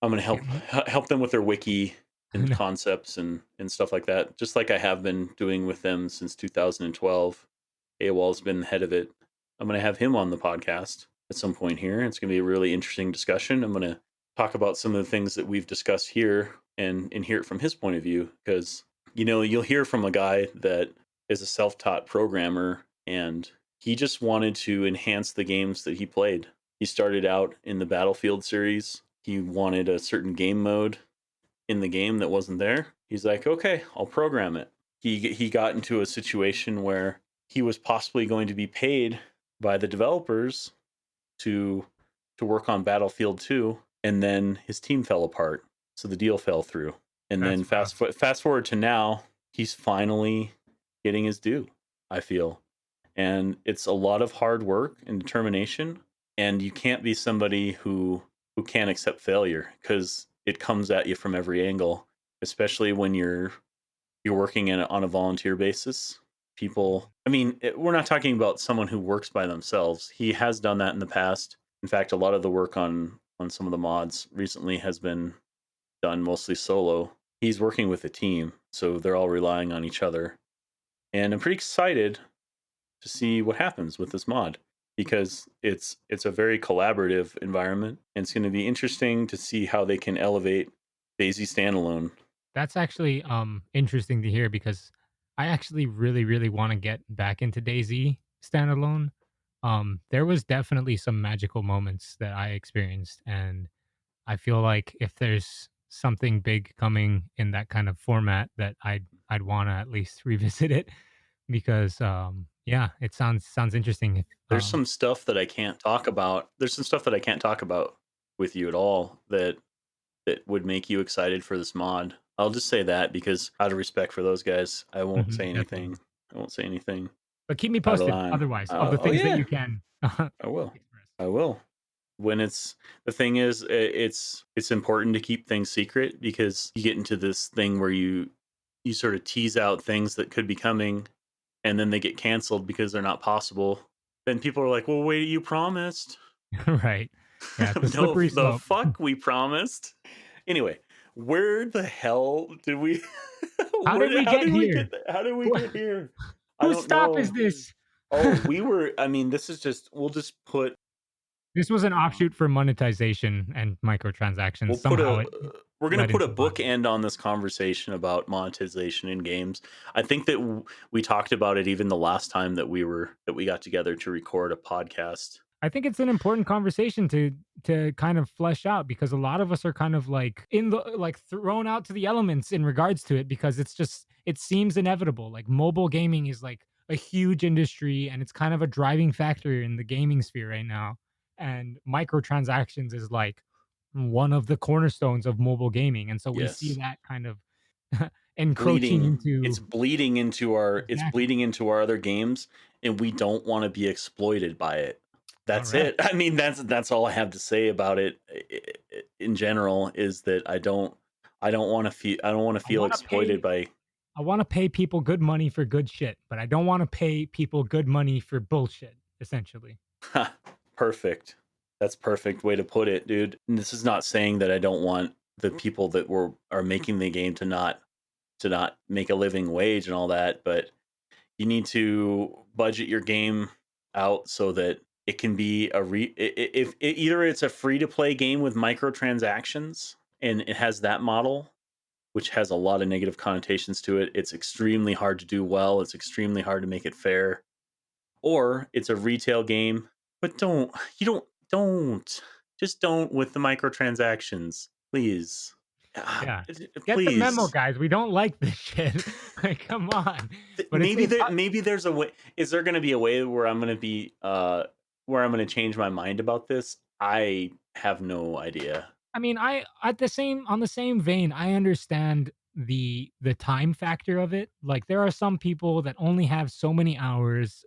Speaker 2: I'm going to
Speaker 1: Can't wait.
Speaker 2: help them with their wiki and
Speaker 1: No,
Speaker 2: concepts and stuff like that, just like I have been doing with them since 2012. AWOL's been the head of it. I'm going to have him on the podcast at some point here. It's going to be a really interesting discussion. I'm going to talk about some of the things that we've discussed here and hear it from his point of view, because you'll hear from a guy that is a self-taught programmer, and he just wanted to enhance the games that he played. He started out in the Battlefield series. He wanted a certain game mode in the game that wasn't there. He's like, okay, I'll program it. He got into a situation where he was possibly going to be paid by the developers to work on Battlefield 2, and then his team fell apart, so the deal fell through. And then
Speaker 1: that's rough.
Speaker 2: fast forward to now, he's finally getting his due, I feel. And it's a lot of hard work and determination, and you can't be somebody who can't accept failure, because it comes at you from every angle, especially when you're working on a volunteer basis. People, I mean, we're not talking about someone who works by themselves. He has done that in the past. In fact, a lot of the work on some of the mods recently has been done mostly solo. He's working with a team, so they're all relying on each other. And I'm pretty excited to see what happens with this mod, because it's a very collaborative environment, and it's going to be interesting to see how they can elevate Daisy Standalone.
Speaker 1: That's actually interesting to hear because I actually really really want to get back into Daisy standalone. There was definitely some magical moments that I experienced, and I feel like if there's something big coming in that kind of format, that I'd want to at least revisit it because yeah, it sounds interesting.
Speaker 2: There's some stuff that I can't talk about. There's some stuff that I can't talk about with you at all that would make you excited for this mod. I'll just say that, because out of respect for those guys, I won't say
Speaker 1: Mhm, definitely.
Speaker 2: anything. I won't say anything
Speaker 1: But keep me
Speaker 2: out of
Speaker 1: posted
Speaker 2: line.
Speaker 1: otherwise of the
Speaker 2: Oh
Speaker 1: things that
Speaker 2: yeah,
Speaker 1: you can
Speaker 2: I will.
Speaker 1: express.
Speaker 2: I will. When it's the thing is, it's important to keep things secret, because you get into this thing where you sort of tease out things that could be coming, and then they get canceled because they're not possible. Then people are like, "Well, wait, you promised."
Speaker 1: Right. Yeah, it's a
Speaker 2: No,
Speaker 1: slippery
Speaker 2: the
Speaker 1: slope.
Speaker 2: fuck we promised. Anyway, where the hell did we
Speaker 1: How did we
Speaker 2: how
Speaker 1: get
Speaker 2: did we
Speaker 1: here?
Speaker 2: get how did we
Speaker 1: Who
Speaker 2: get here? I
Speaker 1: whose
Speaker 2: don't
Speaker 1: stop is
Speaker 2: know.
Speaker 1: this?
Speaker 2: Oh, we were I mean, this is just we'll just put
Speaker 1: This was an offshoot for monetization and microtransactions.
Speaker 2: we'll put
Speaker 1: Somehow
Speaker 2: a
Speaker 1: it
Speaker 2: we're going to
Speaker 1: led
Speaker 2: put a
Speaker 1: into modding.
Speaker 2: bookend on this conversation about monetization in games. I think that we talked about it even the last time that we got together to record a podcast.
Speaker 1: I think it's an important conversation to kind of flesh out because a lot of us are kind of like in the like thrown out to the elements in regards to it because it's just it seems inevitable. Like mobile gaming is like a huge industry and it's kind of a driving factor in the gaming sphere right now. And microtransactions is like one of the cornerstones of mobile gaming. And so we see
Speaker 2: Yes.
Speaker 1: that kind of encroaching into
Speaker 2: It's
Speaker 1: exactly.
Speaker 2: bleeding into our other games, and we don't want to be exploited by it.
Speaker 1: All
Speaker 2: That's
Speaker 1: right.
Speaker 2: it. I mean, that's all I have to say about it in general, is that I don't want to
Speaker 1: I
Speaker 2: feel
Speaker 1: want to
Speaker 2: exploited
Speaker 1: pay
Speaker 2: by
Speaker 1: I wanna pay people good money for good shit, but I don't wanna pay people good money for bullshit, essentially.
Speaker 2: Ha, perfect. That's perfect way to put it, dude. And this is not saying that I don't want the people that are making the game to not make a living wage and all that, but you need to budget your game out so that it can be if either it's a free to play game with microtransactions and it has that model, which has a lot of negative connotations to it. It's extremely hard to do well. It's extremely hard to make it fair. Or it's a retail game, but don't just don't with the microtransactions, please.
Speaker 1: Yeah. Get the memo,
Speaker 2: Please.
Speaker 1: guys, we don't like this shit. Like, come on. But it's
Speaker 2: Maybe there's a way. Is there going to be a way where I'm going to be where I'm going to change my mind about this? I have no idea.
Speaker 1: I mean, I at the same on the same vein, I understand the time factor of it. Like there are some people that only have so many hours,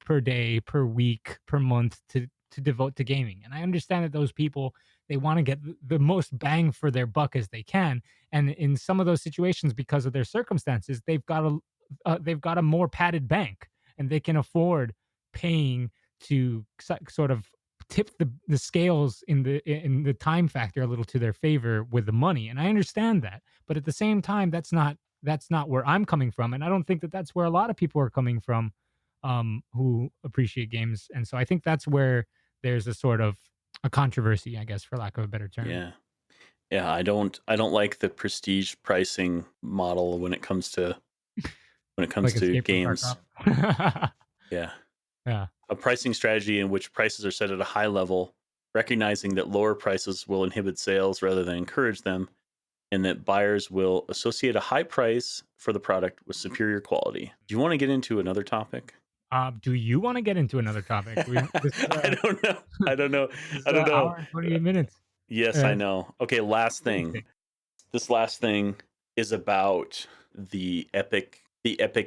Speaker 1: per day, per week, per month to devote to gaming. And I understand that those people, they want to get the most bang for their buck as they can. And in some of those situations, because of their circumstances, they've got a more padded bank, and they can afford paying to sort of tip the scales in the time factor a little to their favor with the money. And I understand that, but at the same time, that's not where I'm coming from, and I don't think that that's where a lot of people are coming from, who appreciate games. And so I think that's where there's a sort of a controversy, I guess, for lack of a better term.
Speaker 2: Yeah. Yeah, I don't like the prestige pricing model when it comes
Speaker 1: Like
Speaker 2: to
Speaker 1: Escape from
Speaker 2: games.
Speaker 1: Tarkov.
Speaker 2: Yeah.
Speaker 1: Yeah.
Speaker 2: A pricing strategy in which prices are set at a high level, recognizing that lower prices will inhibit sales rather than encourage them, and that buyers will associate a high price for the product with superior quality. Do you want to get into another topic?
Speaker 1: Do you want to get into another topic?
Speaker 2: I don't know. I don't know.
Speaker 1: This is
Speaker 2: I don't know.
Speaker 1: hour and 28 minutes.
Speaker 2: Yes, I know. Okay, last thing.
Speaker 1: Interesting.
Speaker 2: This last thing is about the Epic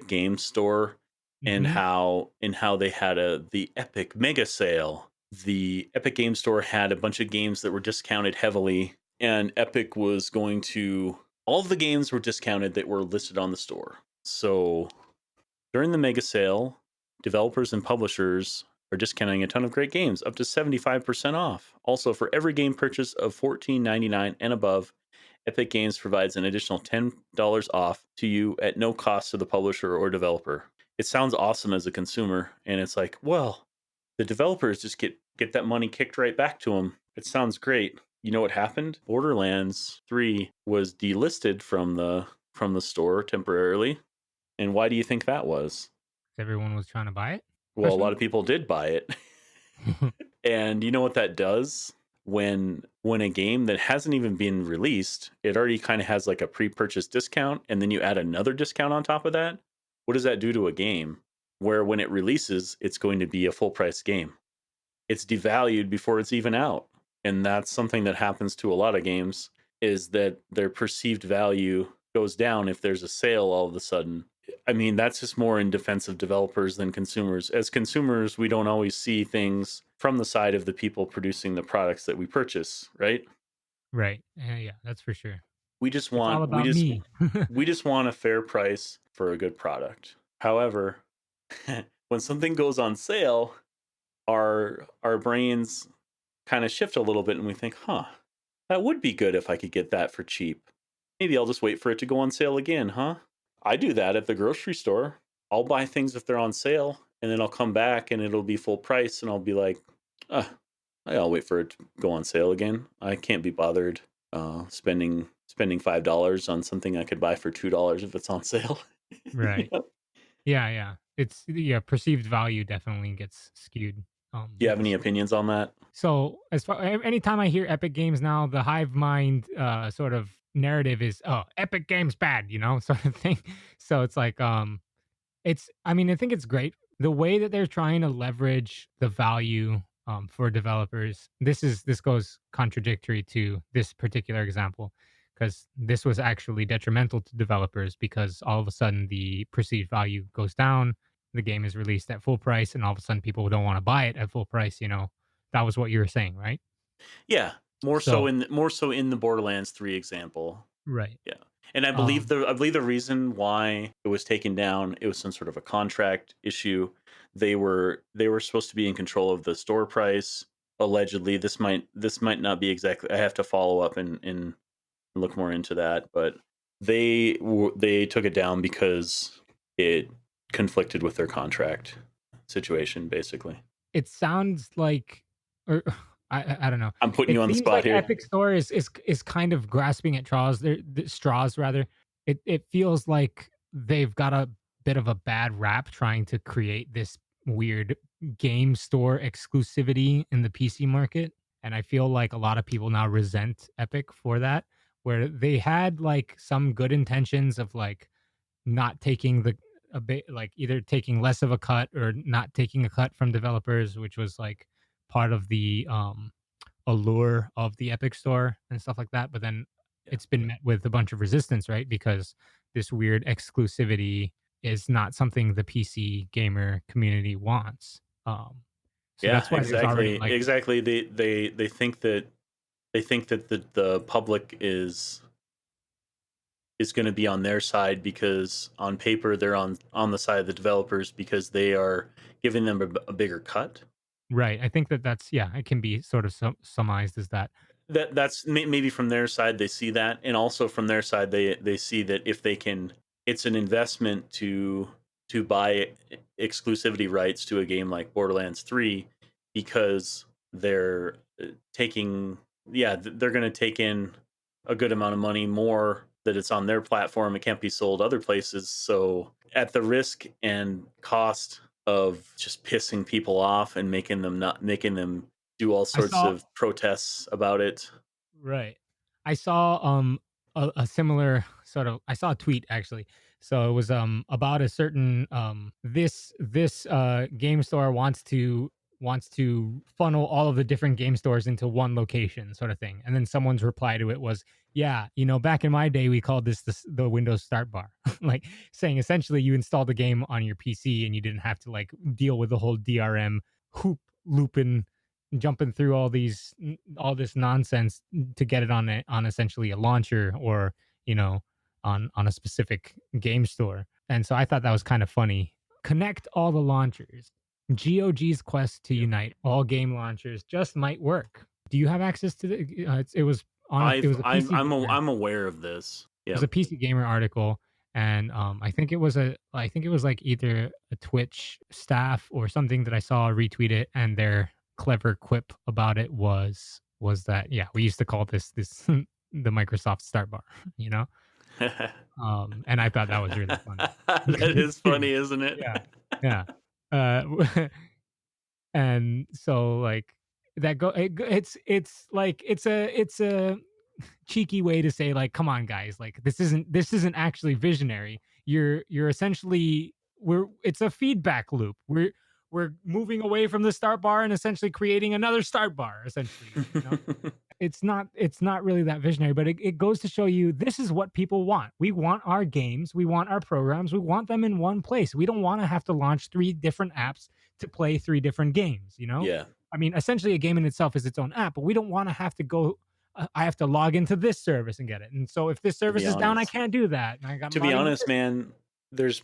Speaker 2: Game Store and
Speaker 1: Hmm.
Speaker 2: how they had the Epic Mega Sale. The Epic Game Store had a bunch of games that were discounted heavily, and Epic was going to all of the games were discounted that were listed on the store. So during the mega sale, developers and publishers are discounting a ton of great games, up to 75% off. Also, for every game purchase of $14.99 and above, Epic Games provides an additional $10 off to you at no cost to the publisher or developer. It sounds awesome as a consumer, and it's like, well, the developers just get that money kicked right back to them. It sounds great. You know what happened? Borderlands 3 was delisted from the store temporarily. And why do you think that was?
Speaker 1: Everyone was trying to buy it?
Speaker 2: Well, a
Speaker 1: Question
Speaker 2: lot of
Speaker 1: mark?
Speaker 2: people did buy it. And you know what that does? When a game that hasn't even been released, it already kind of has like a pre-purchase discount, and then you add another discount on top of that. What does that do to a game? Where when it releases, it's going to be a full price game. It's devalued before it's even out. And that's something that happens to a lot of games, is that their perceived value goes down if there's a sale all of a sudden. I mean, that's just more in defense of developers than consumers. As consumers, we don't always see things from the side of the people producing the products that we purchase, right?
Speaker 1: Right. Yeah, that's for sure.
Speaker 2: We just
Speaker 1: It's all
Speaker 2: want
Speaker 1: about me.
Speaker 2: we just want a fair price for a good product. However, when something goes on sale, our brains kind of shift a little bit and we think, huh, that would be good if I could get that for cheap. Maybe I'll just wait for it to go on sale again, huh? I do that at the grocery store. I'll buy things if they're on sale, and then I'll come back and it'll be full price, and I'll be like, uh, I'll wait for it to go on sale again. I can't be bothered spending $5 on something I could buy for $2 if it's on sale. You
Speaker 1: Right.
Speaker 2: know?
Speaker 1: Yeah, yeah. It's yeah, perceived value definitely gets skewed,
Speaker 2: Do you
Speaker 1: with
Speaker 2: have
Speaker 1: the
Speaker 2: any
Speaker 1: store.
Speaker 2: opinions on that?
Speaker 1: So, as far anytime I hear Epic Games now, the hive mind, sort of narrative is, "Oh, Epic Games bad," sort of thing. So it's like, I mean, I think it's great. The way that they're trying to leverage the value, for developers, this goes contradictory to this particular example, because this was actually detrimental to developers, because all of a sudden the perceived value goes down, the game is released at full price, and all of a sudden people don't want to buy it at full price. That was what you were saying, right?
Speaker 2: Yeah,
Speaker 1: So
Speaker 2: more so in the Borderlands 3 example.
Speaker 1: right.
Speaker 2: Yeah. And
Speaker 1: Um,
Speaker 2: I believe the reason why it was taken down, it was some sort of a contract issue. They were supposed to be in control of the store price. Allegedly, this might not be exactly. I have to follow up and look more into that, but they took it down because it conflicted with their contract situation basically.
Speaker 1: it sounds like, or I don't know.
Speaker 2: I'm putting
Speaker 1: It
Speaker 2: you on the
Speaker 1: seems
Speaker 2: spot
Speaker 1: like
Speaker 2: here.
Speaker 1: Epic Store is kind of grasping at straws rather. It feels like they've got a bit of a bad rap trying to create this weird game store exclusivity in the PC market, and I feel like a lot of people now resent Epic for that, where they had like some good intentions of like not taking a bit, like either taking less of a cut or not taking a cut from developers, which was like part of the allure of the Epic Store and stuff like that. But then
Speaker 2: Yeah.
Speaker 1: it's been met with a bunch of resistance, right? Because this weird exclusivity is not something the PC gamer community wants. So
Speaker 2: Yeah,
Speaker 1: that's why there's already
Speaker 2: exactly.
Speaker 1: like
Speaker 2: Exactly. They think that the public is going to be on their side because on paper they're on the side of the developers because they are giving them a bigger cut.
Speaker 1: right. I think that that's yeah, it can be sort of summarized as that.
Speaker 2: That's maybe from their side they see that, and also from their side they see that if they can, it's an investment to buy exclusivity rights to a game like Borderlands 3 because they're taking, yeah, they're going to take in a good amount of money more that it's on their platform, it can't be sold other places, so at the risk and cost of just pissing people off and making them do all
Speaker 1: I
Speaker 2: sorts
Speaker 1: saw
Speaker 2: of protests about it.
Speaker 1: right. I saw a similar sort of I saw a tweet actually. So it was about a certain this game store wants to funnel all of the different game stores into one location sort of thing. And then someone's reply to it was, "Yeah, back in my day we called this the Windows Start bar." Like saying essentially you installed the game on your PC and you didn't have to like deal with the whole DRM hoop looping jumping through all this nonsense to get it on essentially a launcher or on a specific game store. And so I thought that was kind of funny. Connect all the launchers. GOG's quest to
Speaker 2: Yep.
Speaker 1: unite all game launchers just might work. Do you have access to the it was on it was a PC gamer.
Speaker 2: I'm aware of this.
Speaker 1: It was
Speaker 2: Yep.
Speaker 1: a PC Gamer article, and I think it was like either a Twitch staff or something that I saw retweet it, and their clever quip about it was that yeah, we used to call this the Microsoft Start Bar, you know, and I thought that was really funny
Speaker 2: That
Speaker 1: because it's
Speaker 2: is
Speaker 1: true.
Speaker 2: funny, isn't it?
Speaker 1: Yeah, yeah, uh, and so like that go it's like it's a cheeky way to say like come on guys, like this isn't actually visionary. You're essentially we're it's a feedback loop. We're moving away from the start bar and essentially creating another start bar essentially. It's not really that visionary, but it goes to show you this is what people want. We want our games, we want our programs, we want them in one place. We don't want to have to launch three different apps to play three different games.
Speaker 2: Yeah,
Speaker 1: I mean, essentially a game in itself is its own app, but we don't want to have to go I have to log into this service and get it. And so if this
Speaker 2: to be
Speaker 1: service is down, I
Speaker 2: honest.
Speaker 1: can't do that. And I got
Speaker 2: To be
Speaker 1: logging to
Speaker 2: honest,
Speaker 1: this.
Speaker 2: man, there's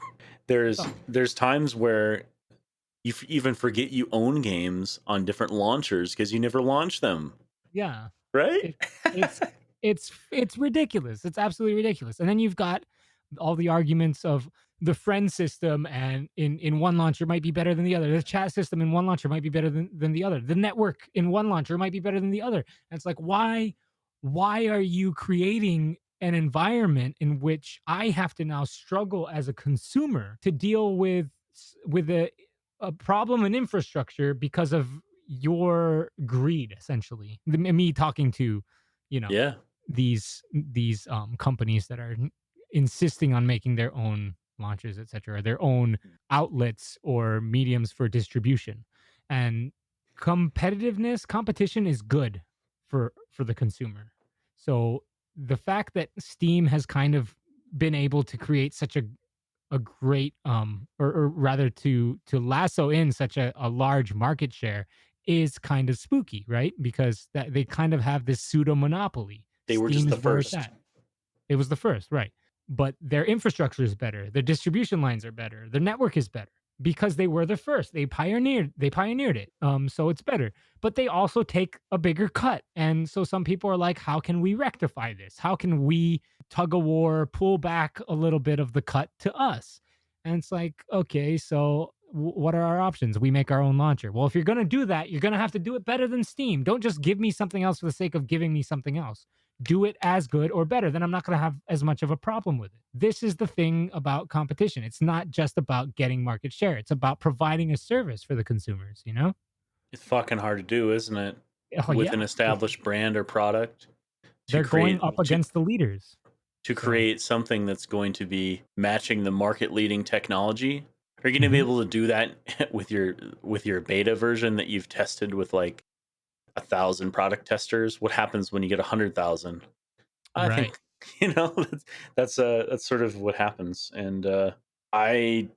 Speaker 2: there's times where you even forget you own games on different launchers because you never launch them,
Speaker 1: Yeah.
Speaker 2: right?
Speaker 1: It it's it's ridiculous. It's absolutely ridiculous. And then you've got all the arguments of the friend system and in one launcher might be better than the other. The chat system in one launcher might be better than the other. The network in one launcher might be better than the other. And it's like why are you creating an environment in which I have to now struggle as a consumer to deal with a problem in infrastructure because of your greed essentially me talking to you know
Speaker 2: Yeah.
Speaker 1: these companies that are insisting on making their own launches etc their own outlets or mediums for distribution and competition is good for the consumer. So the fact that Steam has kind of been able to create such a great or rather to lasso in such a large market share is kind of spooky, right? Because that they kind of have this pseudo monopoly.
Speaker 2: They were
Speaker 1: Steam
Speaker 2: just the
Speaker 1: is where it's
Speaker 2: first.
Speaker 1: at. It was the first, right? But their infrastructure is better, their distribution lines are better, their network is better because they were the first. They pioneered it. So it's better. But they also take a bigger cut. And so some people are like, how can we rectify this? How can we tug a war, pull back a little bit of the cut to us? And it's like, okay, so what are our options? We make our own launcher. Well, if you're going to do that, you're going to have to do it better than Steam. Don't just give me something else for the sake of giving me something else. Do it as good or better, then I'm not going to have as much of a problem with it. This is the thing about competition. It's not just about getting market share, it's about providing a service for the consumers.
Speaker 2: It's fucking hard to do, isn't it?
Speaker 1: Oh,
Speaker 2: With an
Speaker 1: yeah.
Speaker 2: established brand or product to
Speaker 1: They're going
Speaker 2: create
Speaker 1: up
Speaker 2: to
Speaker 1: against the leaders.
Speaker 2: to
Speaker 1: So,
Speaker 2: create something that's going to be matching the market leading technology. Are you going to be
Speaker 1: mhm.
Speaker 2: able to do that with your beta version that you've tested with like 1,000 product testers? What happens when you get 100,000? I
Speaker 1: Right.
Speaker 2: think that's sort of what happens, and I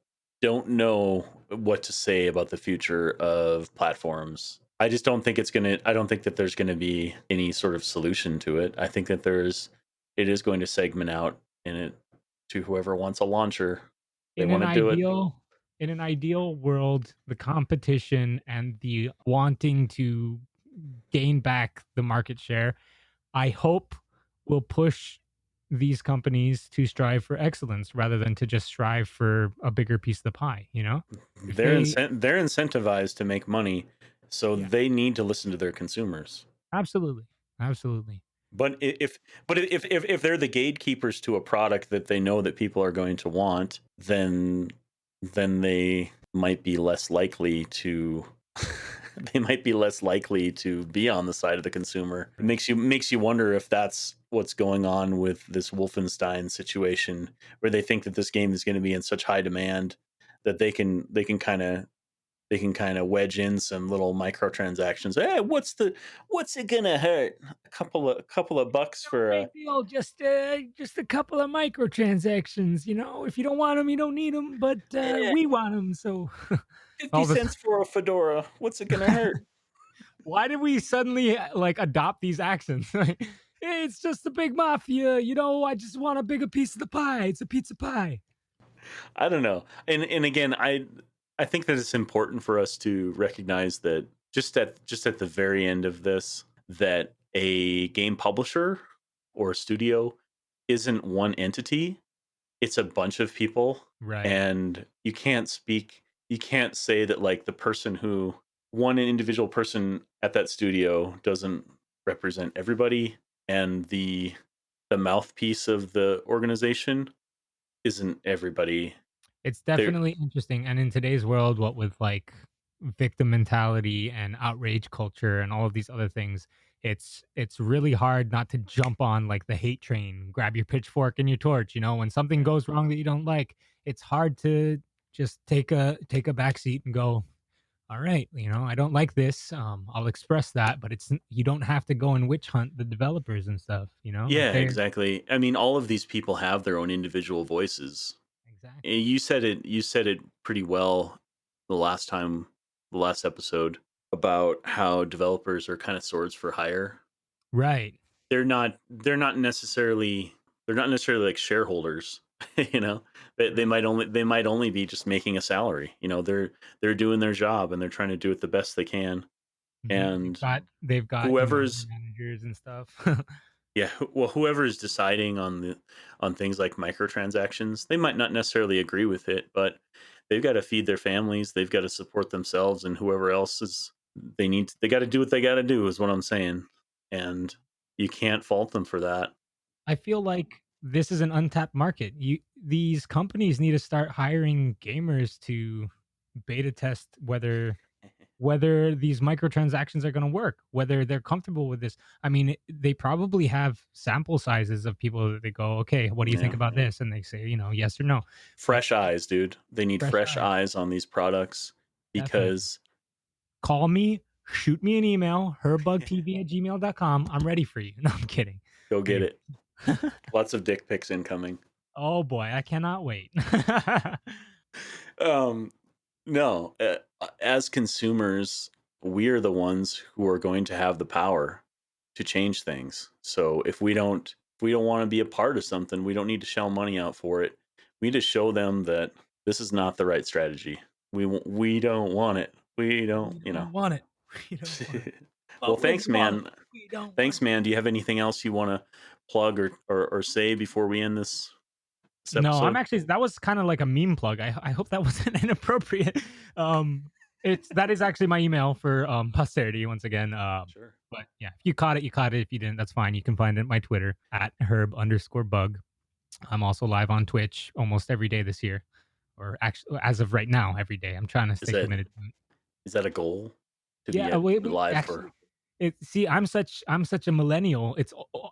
Speaker 2: don't know what to say about the future of platforms. I just don't think it's gonna. I don't think that there's going to be any sort of solution to it. I think that it is going to segment out in it to whoever wants a launcher. They
Speaker 1: In
Speaker 2: want
Speaker 1: an
Speaker 2: to do it.
Speaker 1: ideal in an ideal world, the competition and the wanting to gain back the market share, I hope will push these companies to strive for excellence rather than to just strive for a bigger piece of the pie, you know? If they
Speaker 2: They're incentivized to make money, so
Speaker 1: Yeah,
Speaker 2: they need to listen to their consumers.
Speaker 1: absolutely. Absolutely.
Speaker 2: But if they're the gatekeepers to a product that they know that people are going to want, then they might be less likely to they might be less likely to be on the side of the consumer. It
Speaker 1: Right.
Speaker 2: makes you wonder if that's what's going on with this Wolfenstein situation, where they think that this game is going to be in such high demand that they can kind of wedge in some little microtransactions. Hey, what's it gonna hurt? A couple of bucks
Speaker 1: No
Speaker 2: for a
Speaker 1: big deal, just a couple of microtransactions, you know? If you don't want them, you don't need them, but,
Speaker 2: yeah,
Speaker 1: we want them. So
Speaker 2: 50
Speaker 1: all this
Speaker 2: cents for a fedora. What's it gonna hurt?
Speaker 1: why did we suddenly, like, adopt these accents? Like, "Hey, it's just a big mafia, you know, I just want a bigger piece of the pie, it's a pizza pie."
Speaker 2: I don't know. And again, I think that it's important for us to recognize that just at the very end of this, that a game publisher or a studio isn't one entity. It's a bunch of people,
Speaker 1: Right.
Speaker 2: and you can't say that, like, the person who one individual person at that studio doesn't represent everybody, and the mouthpiece of the organization isn't everybody.
Speaker 1: It's
Speaker 2: There
Speaker 1: definitely interesting, and in today's world, what with, like, victim mentality and outrage culture and all of these other things, it's really hard not to jump on, like, the hate train, grab your pitchfork and your torch, you know? When something
Speaker 2: Yeah.
Speaker 1: goes wrong that you don't like, it's hard to just take a back seat and go, "Alright, you know, I don't like this, I'll express that," but it's n you don't have to go and witch hunt the developers and stuff, you know? Like,
Speaker 2: Yeah,
Speaker 1: they're
Speaker 2: exactly. I mean, all of these people have their own individual voices.
Speaker 1: Exactly.
Speaker 2: You said it pretty well the the last episode, about how developers are kind of swords for hire.
Speaker 1: Right.
Speaker 2: They're not necessarily like shareholders. you know
Speaker 1: Right.
Speaker 2: they might only be just making a salary. They're doing their job, and they're trying to do it the best they can.
Speaker 1: Mhm.
Speaker 2: And
Speaker 1: They've got, you know,
Speaker 2: whoever's
Speaker 1: managers and stuff.
Speaker 2: yeah, well, whoever is deciding on things like microtransactions, they might not necessarily agree with it, but they've got to feed their families, they've got to support themselves, and whoever else is they got to do what they got to do, is what I'm saying. And you can't fault them for that.
Speaker 1: I feel like this is an untapped market. These companies need to start hiring gamers to beta test whether these microtransactions are gonna work, whether they're comfortable with this. I mean, they probably have sample sizes of people that they go, "Okay, what do you think
Speaker 2: Yeah.
Speaker 1: about this?" And they say, you know, "Yes or no." But
Speaker 2: Fresh eyes, dude. They need
Speaker 1: fresh
Speaker 2: fresh
Speaker 1: eyes,
Speaker 2: eyes on these products,
Speaker 1: definitely.
Speaker 2: because
Speaker 1: Call me, shoot me an email, herbbugtv@gmail.com. I'm ready for you. No, I'm kidding.
Speaker 2: go get
Speaker 1: Anyway.
Speaker 2: it. Lots of dick pics incoming.
Speaker 1: Oh boy, I cannot wait.
Speaker 2: Um, no, as consumers, we are the ones who are going to have the power to change things. So if we don't want to be a part of something, we don't need to shell money out for it. We need to show them that this is not the right strategy. We don't want it. We don't,
Speaker 1: We don't want it. We don't want it.
Speaker 2: Well,
Speaker 1: But
Speaker 2: thanks,
Speaker 1: withdraw.
Speaker 2: man.
Speaker 1: We don't
Speaker 2: Thanks,
Speaker 1: want it.
Speaker 2: man. Do you have anything else you want to plug or say before we end this
Speaker 1: No, I'm
Speaker 2: episode?
Speaker 1: actually that was kinda like a meme plug. I hope that wasn't inappropriate. Um, that is actually my email for, posterity once again,
Speaker 2: Sure.
Speaker 1: but yeah, if you caught it, you caught it. If you didn't, that's fine. You can find it at my Twitter, @herb_bug. I'm also live on Twitch almost every day this year, or actually, as of right now, every day. I'm trying to
Speaker 2: Is
Speaker 1: stay
Speaker 2: that
Speaker 1: committed to it.
Speaker 2: is that a goal to be
Speaker 1: Yeah,
Speaker 2: at
Speaker 1: we
Speaker 2: live for?
Speaker 1: actually I'm such a millennial.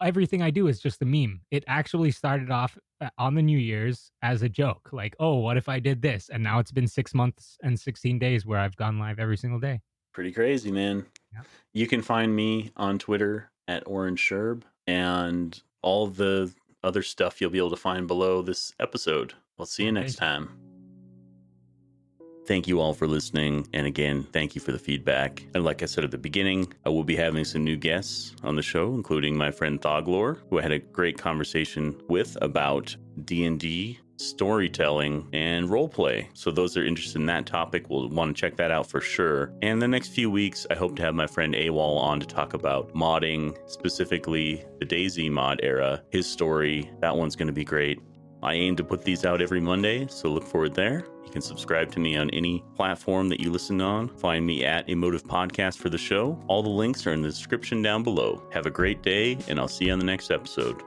Speaker 1: Everything I do is just a meme. It actually started off on the New Year's as a joke, like, "Oh, what if I did this?" And now it's been 6 months and 16 days where I've gone live every single day.
Speaker 2: Pretty crazy, man.
Speaker 1: Yeah.
Speaker 2: You can find me on Twitter at orangesherb, and all the other stuff you'll be able to find below this episode. We'll see you
Speaker 1: Oh,
Speaker 2: next
Speaker 1: thank you.
Speaker 2: time. Thank you all for listening. And again, thank you for the feedback. And like I said at the beginning, I will be having some new guests on the show, including my friend Thoglor, who I had a great conversation with about D&D, storytelling, and roleplay. So those that are interested in that topic will want to check that out for sure. And the next few weeks, I hope to have my friend AWOL on to talk about modding, specifically the DayZ mod era, his story. That one's going to be great. I aim to put these out every Monday, so look forward there. You can subscribe to me on any platform that you listen on. Find me at Emotive Podcast for the show. All the links are in the description down below. Have a great day, and I'll see you on the next episode.